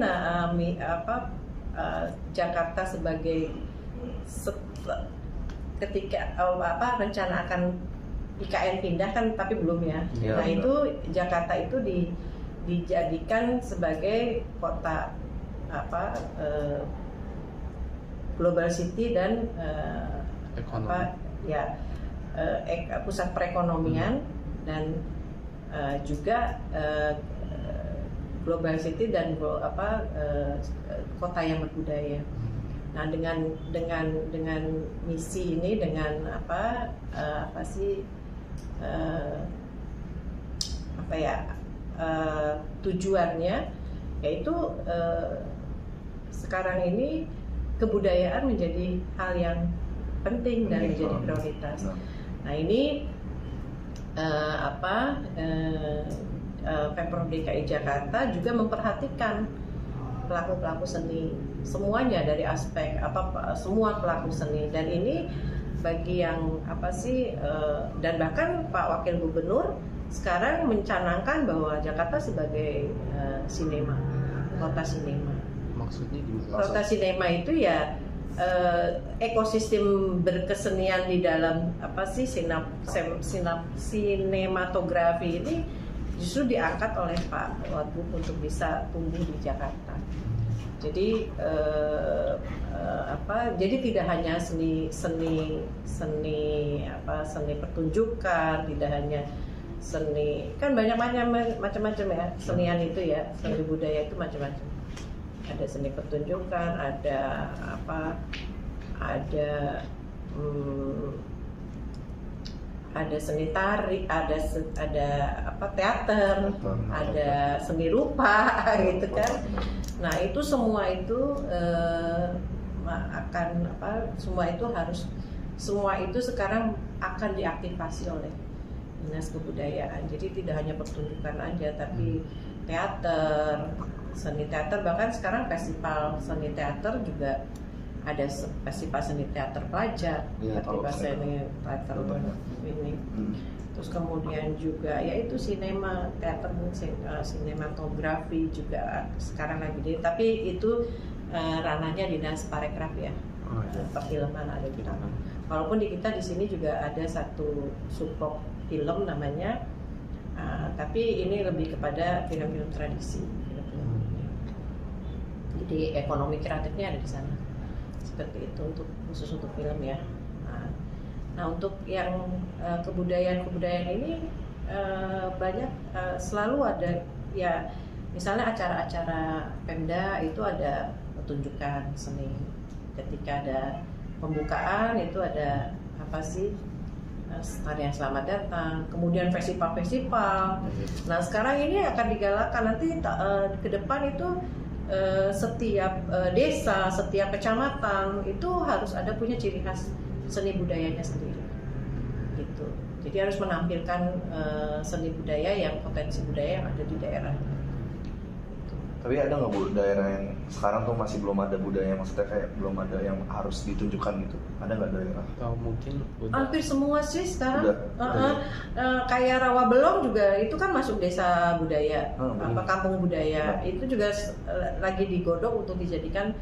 Jakarta sebagai ketika rencana akan IKN pindah kan tapi belum ya. Nah itu Jakarta itu dijadikan sebagai kota global city dan pusat perekonomian dan juga global city dan kota yang berbudaya. Nah dengan misi ini dengan tujuannya yaitu sekarang ini kebudayaan menjadi hal yang penting dan menjadi prioritas. Nah ini Pemprov DKI Jakarta juga memperhatikan pelaku seni semuanya dari aspek semua pelaku seni dan ini bagi yang dan bahkan Pak Wakil Gubernur sekarang mencanangkan bahwa Jakarta sebagai sinema, kota sinema. Maksudnya gimana? Kota sinema itu ya ekosistem berkesenian di dalam sinematografi ini justru diangkat oleh Pak Wagub untuk bisa tumbuh di Jakarta. Jadi jadi tidak hanya seni pertunjukan, tidak hanya seni, kan banyak macam-macam ya senian itu ya, seni budaya itu macam-macam. Ada seni pertunjukan, ada ada seni tari, ada teater, ada seni rupa gitu kan. Nah itu semua itu semua itu sekarang akan diaktifasi oleh Dinas Kebudayaan. Jadi tidak hanya pertunjukan aja, tapi teater, seni teater, bahkan sekarang festival seni teater juga ada, festival seni teater pelajar, festival seni teater ini. Terus kemudian juga yaitu sinema, teater, sinematografi juga sekarang lagi tapi itu ranahnya Dinas Parekraf ya. Perfilman ada di sana. Walaupun di kita di sini juga ada satu subblok film namanya, tapi ini lebih kepada film-film tradisi. Jadi ekonomi kreatifnya ada di sana. Seperti itu khusus untuk film ya. Nah untuk yang kebudayaan ini banyak selalu ada ya, misalnya acara-acara Pemda itu ada pertunjukan seni. Ketika ada pembukaan itu ada tarian selamat datang, kemudian festival-festival. Nah sekarang ini akan digalakkan nanti ke depan itu setiap desa, setiap kecamatan itu harus ada punya ciri khas seni budayanya sendiri gitu. Jadi harus menampilkan seni budaya yang potensi budaya yang ada di daerah gitu. Tapi ada nggak Bu daerah yang sekarang tuh masih belum ada budaya, maksudnya kayak belum ada yang harus ditunjukkan gitu? Ada nggak daerah? Atau mungkin hampir semua sih sekarang. Kayak Rawabelong juga itu kan masuk desa budaya, kampung budaya. Itu juga lagi digodok untuk dijadikan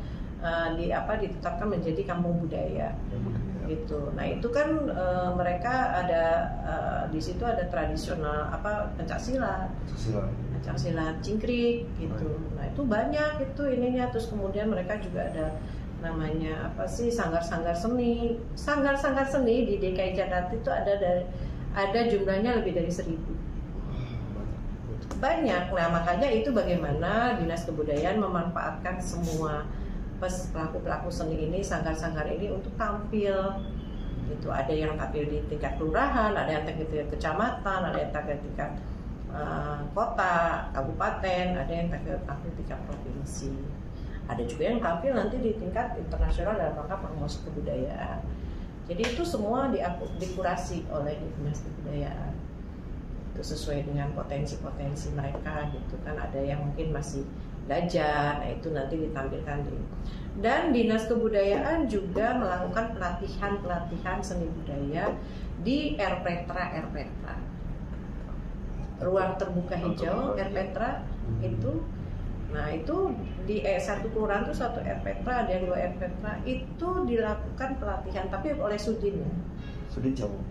ditetapkan menjadi kampung budaya. Gitu. Nah itu kan mereka ada di situ ada tradisional pencaksilat, cingkrik gitu. Nah itu banyak itu ininya. Terus kemudian mereka juga ada namanya sanggar-sanggar seni. Sanggar-sanggar seni di DKI Jakarta itu ada jumlahnya lebih dari 1.000. Banyak. Nah makanya itu bagaimana Dinas Kebudayaan memanfaatkan semua pelaku-pelaku seni ini, sanggar-sanggar ini untuk tampil. Itu ada yang tampil di tingkat kelurahan, ada yang tampil di tingkat kecamatan, ada yang tampil di tingkat kota, kabupaten, ada yang tampil di tingkat provinsi. Ada juga yang tampil nanti di tingkat internasional dalam rangka promosi kebudayaan. Jadi itu semua dikurasi oleh Dinas Kebudayaan. Itu sesuai dengan potensi-potensi mereka gitu kan. Ada yang mungkin masih belajar, nah itu nanti ditampilkan dan Dinas Kebudayaan juga melakukan pelatihan seni budaya di RPETRA, ruang terbuka hijau RPETRA itu. Nah itu di satu kelurahan itu satu RPETRA, ada yang 2 RPETRA itu dilakukan pelatihan tapi oleh Sudin ya.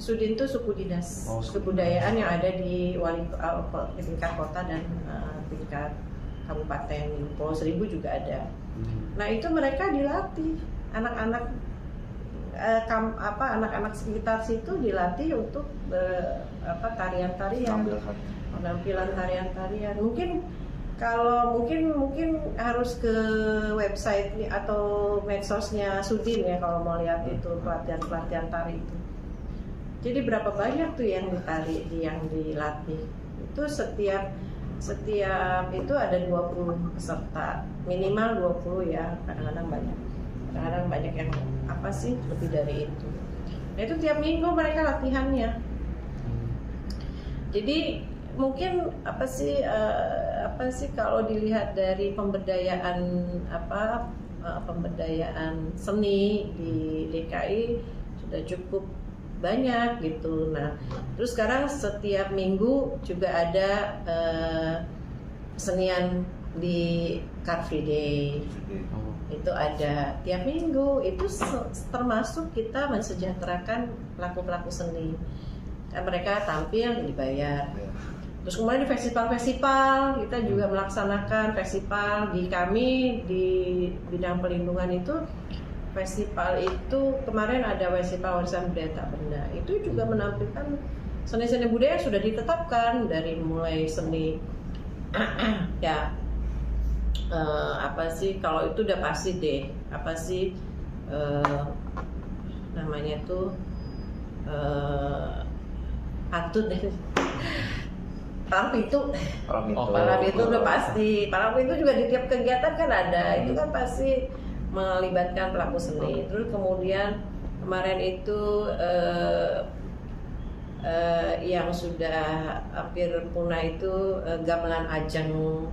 Sudin itu suku dinas kebudayaan yang ada di tingkat kota dan tingkat kabupaten. Di Pulau Seribu juga ada. Nah itu mereka dilatih, anak-anak anak-anak sekitar situ dilatih untuk tarian-tarian, penampilan tarian-tarian. Mungkin harus ke website atau medsosnya Sudin ya kalau mau lihat itu pelatihan tari itu. Jadi berapa banyak tuh yang dilatih. Itu setiap itu ada 20 peserta, minimal 20 ya, kadang-kadang banyak yang lebih dari itu. Nah itu tiap minggu mereka latihannya. Jadi mungkin kalau dilihat dari pemberdayaan seni di DKI sudah cukup banyak gitu. Nah, terus sekarang setiap minggu juga ada kesenian di Car Free Day. Itu ada tiap minggu. Itu termasuk kita mensejahterakan pelaku-pelaku seni. Mereka tampil dibayar. Terus kemudian di festival-festival kita juga melaksanakan festival di kami di bidang pelindungan itu. Festival itu kemarin ada festival warisan budaya tak benda. Itu juga menampilkan seni-seni budaya yang sudah ditetapkan dari mulai seni ya apa sih kalau itu udah pasti deh apa sih namanya tuh patut deh Palang Pintu udah pasti. Palang Pintu juga di tiap kegiatan kan ada. Itu kan pasti melibatkan pelaku seni. Terus kemudian kemarin itu yang sudah hampir punah itu gamelan ajeng.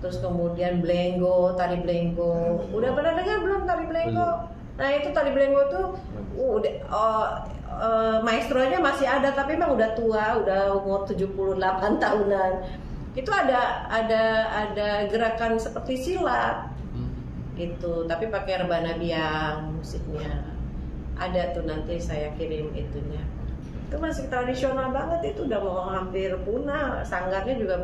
Terus kemudian Blenggo, tari Blenggo. Udah pernah dengar belum tari Blenggo? Nah itu tari Blenggo tuh maestronya masih ada tapi memang udah tua, udah umur 78 tahunan. Itu ada gerakan seperti silat gitu, tapi pakai rebana biang musiknya. Ada tuh nanti saya kirim itunya. Itu masih tradisional banget, itu udah mau hampir punah. Sanggarnya juga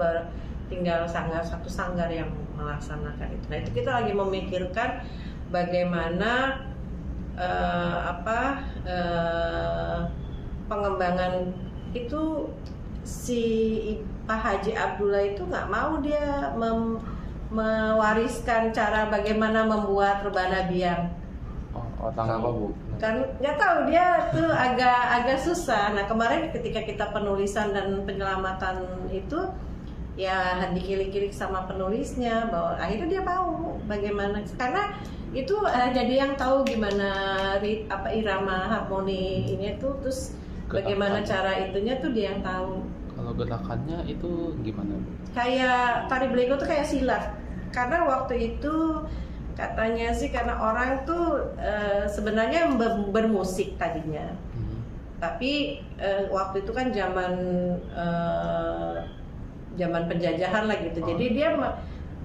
tinggal satu sanggar yang melaksanakan itu. Nah itu kita lagi memikirkan bagaimana pengembangan itu. Si Pak Haji Abdullah itu nggak mau dia mewariskan cara bagaimana membuat rebana biang. Kenapa Bu? Kan nggak tahu, dia tuh agak susah. Nah kemarin ketika kita penulisan dan penyelamatan itu ya dikilik-kilik sama penulisnya bahwa akhirnya dia mau bagaimana, karena itu jadi yang tahu gimana irama harmoni ini tuh, terus bagaimana cara itunya tuh dia yang tahu. Kalau gerakannya itu gimana? Kayak tari Blenggo tuh kayak silat. Karena waktu itu katanya sih karena orang tuh sebenarnya bermusik tadinya. Tapi waktu itu kan zaman penjajahan lah gitu. Jadi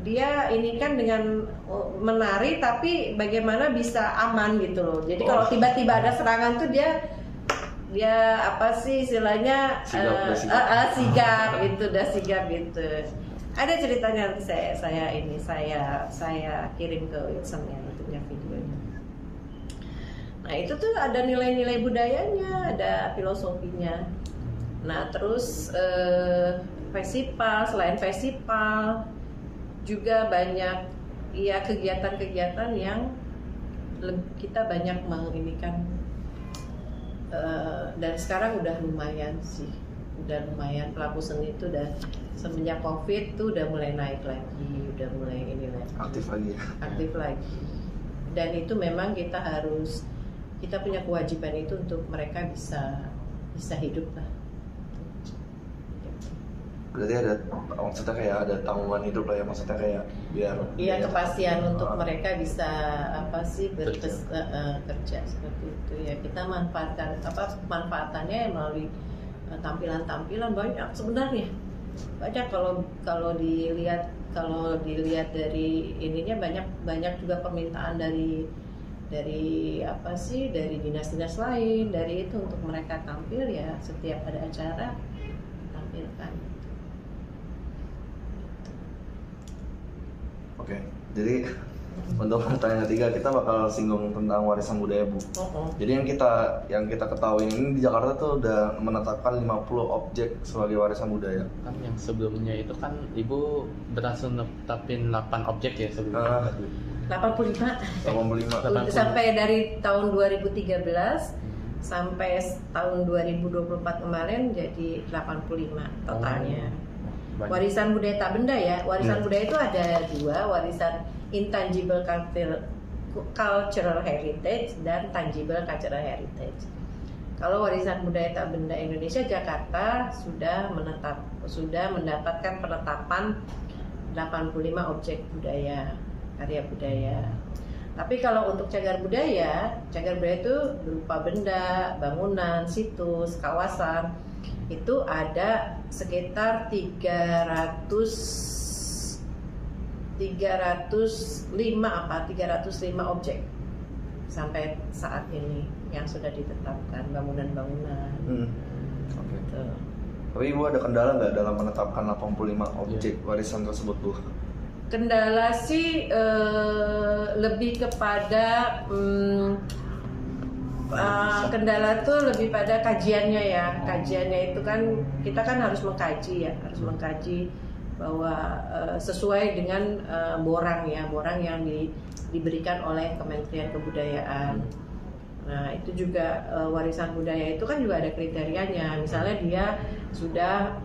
dia ini kan dengan menari tapi bagaimana bisa aman gitu loh. Jadi kalau tiba-tiba ada serangan tuh dia apa sih istilahnya sigap gitu, udah sigap gitu. Ada ceritanya nanti saya kirim ke Wilson ya itunya videonya. Nah itu tuh ada nilai-nilai budayanya, ada filosofinya. Nah terus selain festival juga banyak ya kegiatan-kegiatan yang kita banyak menginikan. Dan sekarang udah lumayan pelaku seni itu udah semenjak COVID tuh udah mulai naik lagi, udah mulai ini lagi aktif lagi. Dan itu memang kita punya kewajiban itu untuk mereka bisa hidup lah. Berarti maksudnya kayak ada tanggungan hidup lah ya, maksudnya kayak biar kepastian untuk mereka bisa kerja seperti itu ya. Kita manfaatannya melalui tampilan banyak sebenarnya. Banyak kalau dilihat dari ininya banyak juga permintaan dari dinas-dinas lain, dari itu untuk mereka tampil ya, setiap ada acara tampilkan. Oke, jadi untuk pertanyaan ketiga kita bakal singgung tentang warisan budaya Bu. Jadi yang kita ketahui ini di Jakarta tuh udah menetapkan 50 objek sebagai warisan budaya. Kan yang sebelumnya itu kan Ibu berhasil netapin 8 objek ya sebelumnya. 85. Sampai dari tahun 2013 sampai tahun 2024 kemarin jadi 85 totalnya. Warisan budaya tak benda ya. Warisan budaya itu ada 2, warisan intangible cultural heritage dan tangible cultural heritage. Kalau warisan budaya tak benda Indonesia, Jakarta sudah mendapatkan penetapan 85 objek budaya, karya budaya. Tapi kalau untuk cagar budaya itu berupa benda, bangunan, situs, kawasan, itu ada sekitar 300 305 objek sampai saat ini yang sudah ditetapkan bangunan-bangunan. Oke. Tapi Ibu ada kendala nggak dalam menetapkan 85 objek warisan tersebut, Bu? Kendala sih lebih kepada kendala tuh lebih pada kajiannya ya. Kajiannya itu kan kita kan harus mengkaji bahwa sesuai dengan borang yang diberikan oleh Kementerian Kebudayaan. Nah itu juga warisan budaya itu kan juga ada kriterianya. Misalnya dia sudah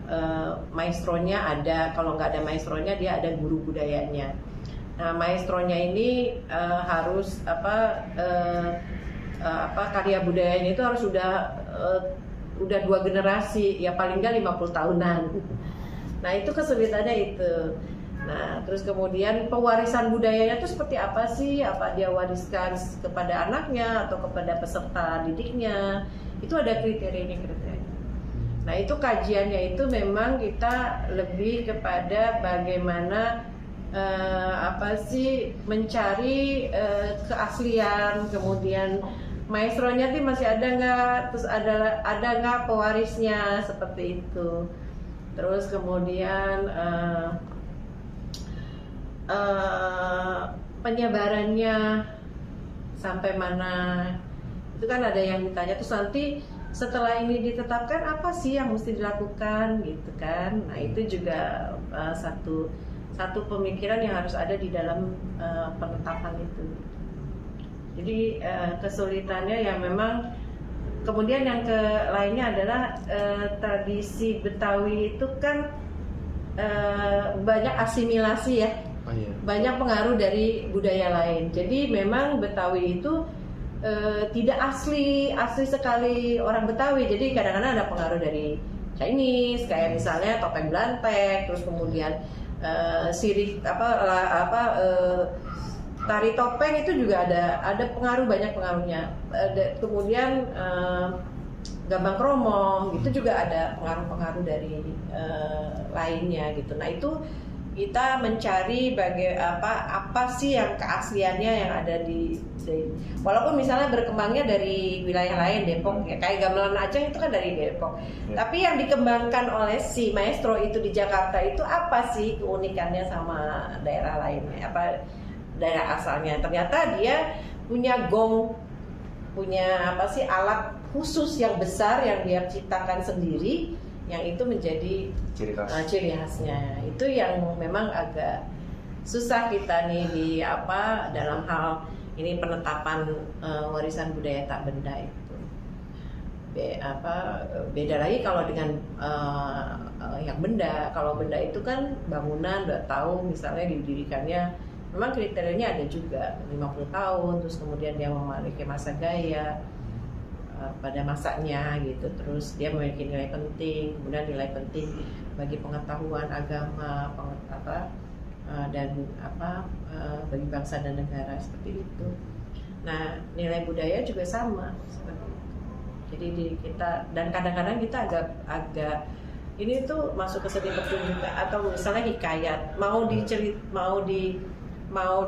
maestronya ada, kalau nggak ada maestronya dia ada guru budayanya. Nah maestronya ini harus karya budayanya itu harus udah 2 generasi, ya paling nggak 50 tahunan. Nah itu kesulitannya itu. Nah terus kemudian pewarisan budayanya itu seperti apa sih? Apa dia wariskan kepada anaknya atau kepada peserta didiknya? Itu ada kriteria. Nah itu kajiannya itu memang kita lebih kepada bagaimana mencari keaslian, kemudian maestronya tuh masih ada nggak, terus ada nggak pewarisnya, seperti itu. Terus kemudian penyebarannya sampai mana, itu kan ada yang ditanya. Terus nanti setelah ini ditetapkan apa sih yang mesti dilakukan gitu kan. Nah itu juga satu pemikiran yang harus ada di dalam penetapan itu. Jadi kesulitannya yang memang. Kemudian yang lainnya adalah tradisi Betawi itu kan banyak asimilasi ya. Banyak pengaruh dari budaya lain. Jadi memang Betawi itu tidak asli sekali orang Betawi. Jadi kadang-kadang ada pengaruh dari Chinese, kayak misalnya topeng Belantek, terus kemudian tari topeng itu juga ada pengaruh, banyak pengaruhnya. Kemudian gambang kromong itu juga ada pengaruh-pengaruh dari lainnya gitu. Nah itu kita mencari apa sih yang keasliannya yang ada di walaupun misalnya berkembangnya dari wilayah lain, Depok ya, kayak gamelan Aceh itu kan dari Depok. Tapi yang dikembangkan oleh si maestro itu di Jakarta itu apa sih keunikannya sama daerah lainnya? Apa daerah asalnya? Ternyata dia punya gong, punya alat khusus yang besar yang dia ciptakan sendiri, yang itu menjadi ciri khasnya. Itu yang memang agak susah kita nih dalam hal ini penetapan warisan budaya tak benda itu. Beda lagi kalau dengan yang benda. Kalau benda itu kan bangunan udah tahu misalnya didirikannya, memang kriterianya ada juga 50 tahun, terus kemudian dia memiliki masa gaya pada masanya gitu, terus dia memiliki nilai penting, kemudian nilai penting bagi pengetahuan agama, bagi bangsa dan negara, seperti itu. Nah nilai budaya juga sama seperti itu. Jadi kita, dan kadang-kadang kita agak ini tuh masuk ke seni pertunjukan atau misalnya hikayat, mau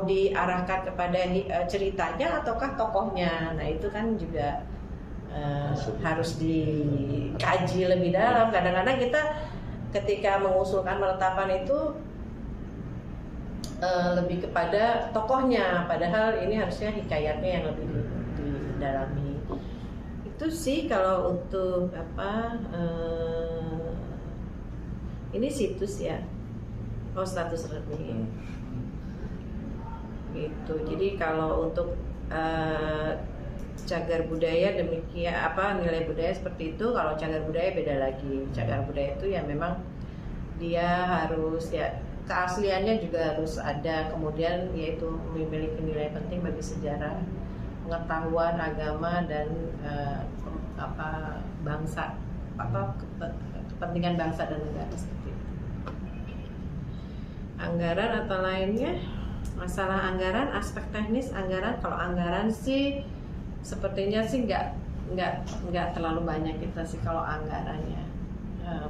diarahkan kepada ceritanya ataukah tokohnya. Nah itu kan juga harus dikaji lebih dalam. Kadang-kadang kita ketika mengusulkan penetapan itu lebih kepada tokohnya, padahal ini harusnya hikayatnya yang lebih didalami. Itu sih kalau untuk ini situs ya, status resmi gitu. Jadi kalau untuk cagar budaya demikian nilai budaya seperti itu. Kalau cagar budaya beda lagi. Cagar budaya itu ya memang dia harus ya keasliannya juga harus ada, kemudian yaitu memiliki nilai penting bagi sejarah, pengetahuan agama dan bangsa, kepentingan bangsa dan negara, seperti itu. Anggaran atau lainnya, masalah anggaran, aspek teknis anggaran. Kalau anggaran sih sepertinya sih nggak terlalu banyak kita sih kalau anggarannya.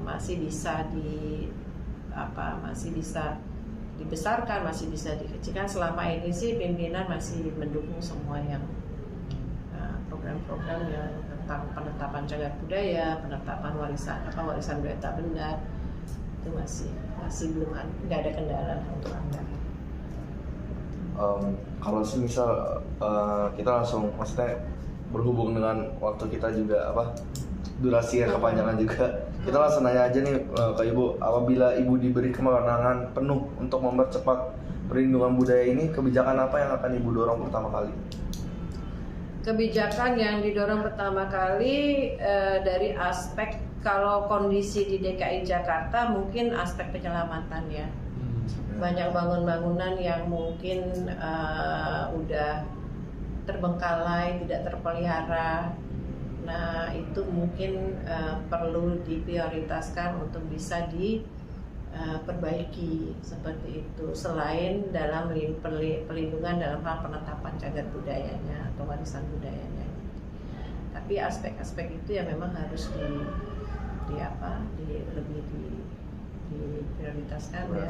Masih bisa dibesarkan, masih bisa dikecilkan. Selama ini sih pimpinan masih mendukung semua yang program-program yang tentang penetapan cagar budaya, penetapan warisan budaya tak benda, itu masih belum nggak ada kendala untuk anggaran. Kalau misal kita langsung, maksudnya berhubung dengan waktu kita juga durasi kepanjangan juga, kita langsung nanya aja nih ke Ibu, apabila Ibu diberi kewenangan penuh untuk mempercepat perlindungan budaya ini, kebijakan apa yang akan Ibu dorong pertama kali? Kebijakan yang didorong pertama kali dari aspek, kalau kondisi di DKI Jakarta mungkin aspek penyelamatan ya. Banyak bangunan yang mungkin udah terbengkalai, tidak terpelihara. Nah, itu mungkin perlu diprioritaskan untuk bisa diperbaiki seperti itu. Selain dalam perlindungan dalam hal penetapan cagar budayanya atau warisan budayanya. Tapi aspek-aspek itu ya memang harus lebih diprioritaskan ya,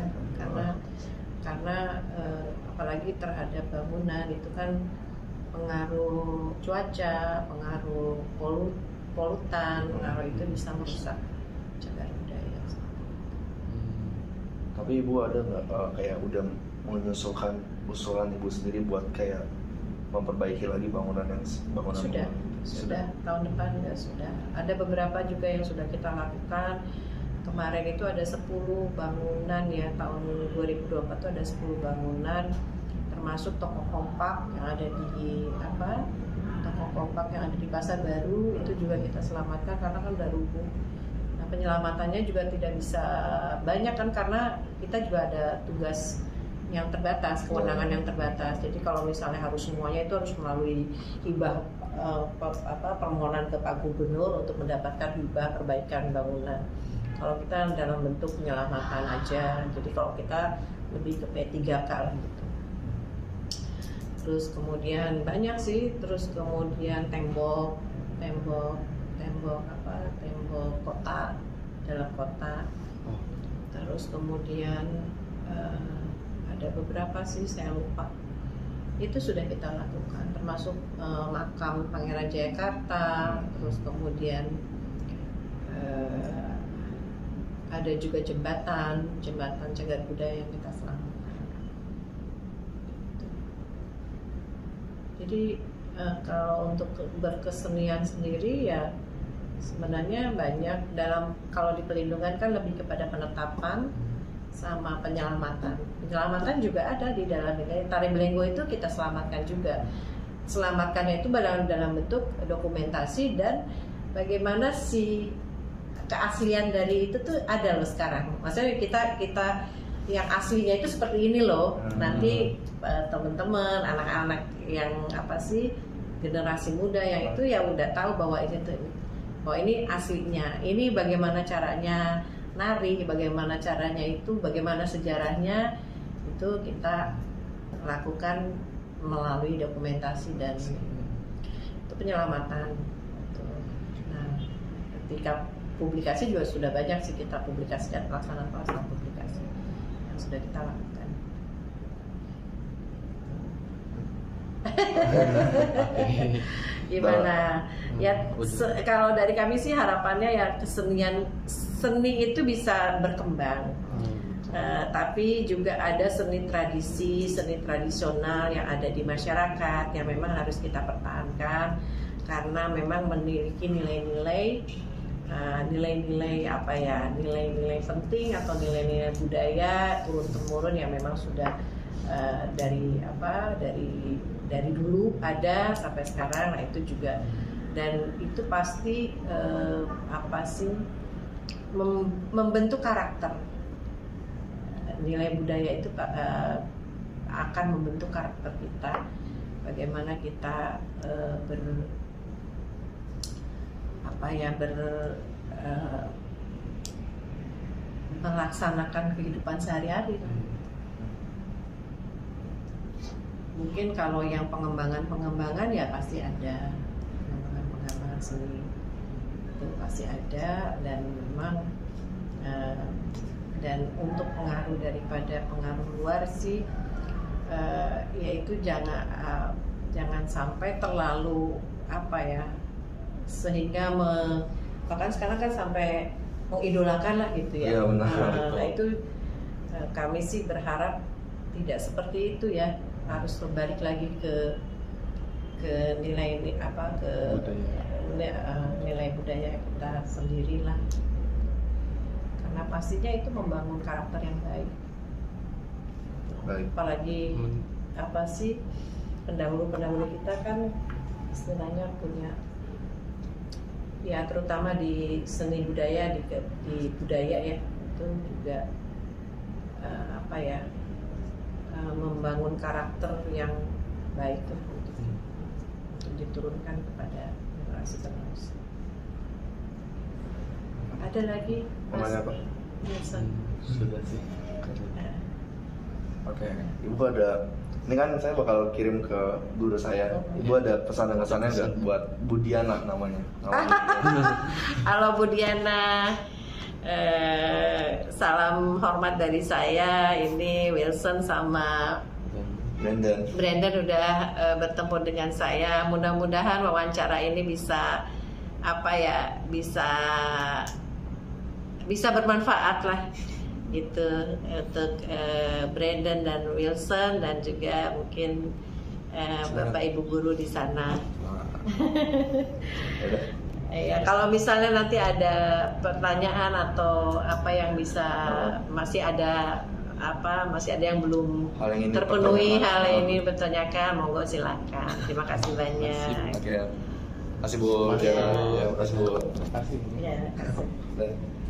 karena apalagi terhadap bangunan itu kan pengaruh cuaca, pengaruh polutan, pengaruh itu bisa merusak cagar budaya. Tapi Ibu ada nggak kayak udah menyusulkan usulan Ibu sendiri buat kayak memperbaiki lagi bangunan sudah tahun depan ya sudah. Ada beberapa juga yang sudah kita lakukan. Kemarin itu ada 10 bangunan ya, tahun 2024 itu ada 10 bangunan, termasuk toko kompak yang ada di Pasar Baru, itu juga kita selamatkan karena kan udah rubuh. Nah, penyelamatannya juga tidak bisa banyak kan, karena kita juga ada tugas yang terbatas, kewenangan yang terbatas. Jadi kalau misalnya harus semuanya itu harus melalui hibah permohonan ke Pak Gubernur untuk mendapatkan hibah perbaikan bangunan. Kalau kita dalam bentuk penyelamatan aja, jadi kalau kita lebih ke P3K gitu. Terus kemudian banyak sih, terus kemudian tembok kota, dalam kota. Terus kemudian ada beberapa sih saya lupa. Itu sudah kita lakukan, termasuk makam Pangeran Jayakarta, terus kemudian ada juga jembatan cagar budaya yang kita selamatkan. Jadi kalau untuk berkesenian sendiri ya sebenarnya banyak, kalau di pelindungan kan lebih kepada penetapan sama penyelamatan. Penyelamatan juga ada di dalam ini. Tari Belenggu itu kita selamatkan juga. Selamatkannya itu dalam bentuk dokumentasi dan bagaimana keaslian dari itu tuh ada loh sekarang. Maksudnya kita yang aslinya itu seperti ini loh. Nanti teman-teman, anak-anak yang generasi muda yang itu ya udah tahu bahwa ini aslinya. Ini bagaimana caranya nari, bagaimana caranya itu, bagaimana sejarahnya, itu kita lakukan melalui dokumentasi dan itu penyelamatan. Nah, ketika publikasi juga sudah banyak sih kita publikasikan, pelaksanaan publikasi yang sudah kita lakukan. Gimana? Ya kalau dari kami sih harapannya ya seni itu bisa berkembang. Tapi juga ada seni tradisional yang ada di masyarakat yang memang harus kita pertahankan karena memang memiliki nilai-nilai penting atau nilai-nilai budaya turun-temurun yang memang sudah dari dulu ada sampai sekarang. Nah itu juga, dan itu pasti membentuk karakter. Nilai budaya itu akan membentuk karakter kita, bagaimana kita melaksanakan kehidupan sehari-hari. Mungkin kalau yang pengembangan ya pasti ada pengembangan seni itu pasti ada, dan memang Dan untuk pengaruh daripada pengaruh luar sih, yaitu jangan sampai terlalu apa ya, sehingga bahkan sekarang kan sampai mengidolakan lah gitu ya. Iya, benar. Nah itu kami sih berharap tidak seperti itu ya, harus kembali lagi ke nilai apa, ke nilai budaya kita sendirilah, karena pastinya itu membangun karakter yang baik. Apalagi apa sih, pendahulu kita kan istilahnya punya ya, terutama di seni budaya, di budaya ya, itu juga apa ya, membangun karakter yang baik tuh untuk diturunkan kepada generasi penerus. Ada lagi Mas? Apa? Sudah sih. Oke, Ibu ada, ini kan saya bakal kirim ke guru saya. Ibu ada pesan dan kesannya nggak buat Bu Diana namanya? Halo Bu Diana, salam hormat dari saya. Ini Wilson sama Brandon udah bertemu dengan saya. Mudah-mudahan wawancara ini bisa apa ya, bisa bermanfaat lah gitu untuk Brandon dan Wilson, dan juga mungkin Bapak Ibu guru di sana. Ya, kalau misalnya nanti ada pertanyaan atau apa yang bisa masih ada yang belum terpenuhi, hal ini bertanyakan, monggo silakan. Terima kasih banyak. Oke. Terima kasih Bu Diana. Ya, terima kasih Bu. Terima kasih. Ya, terima kasih.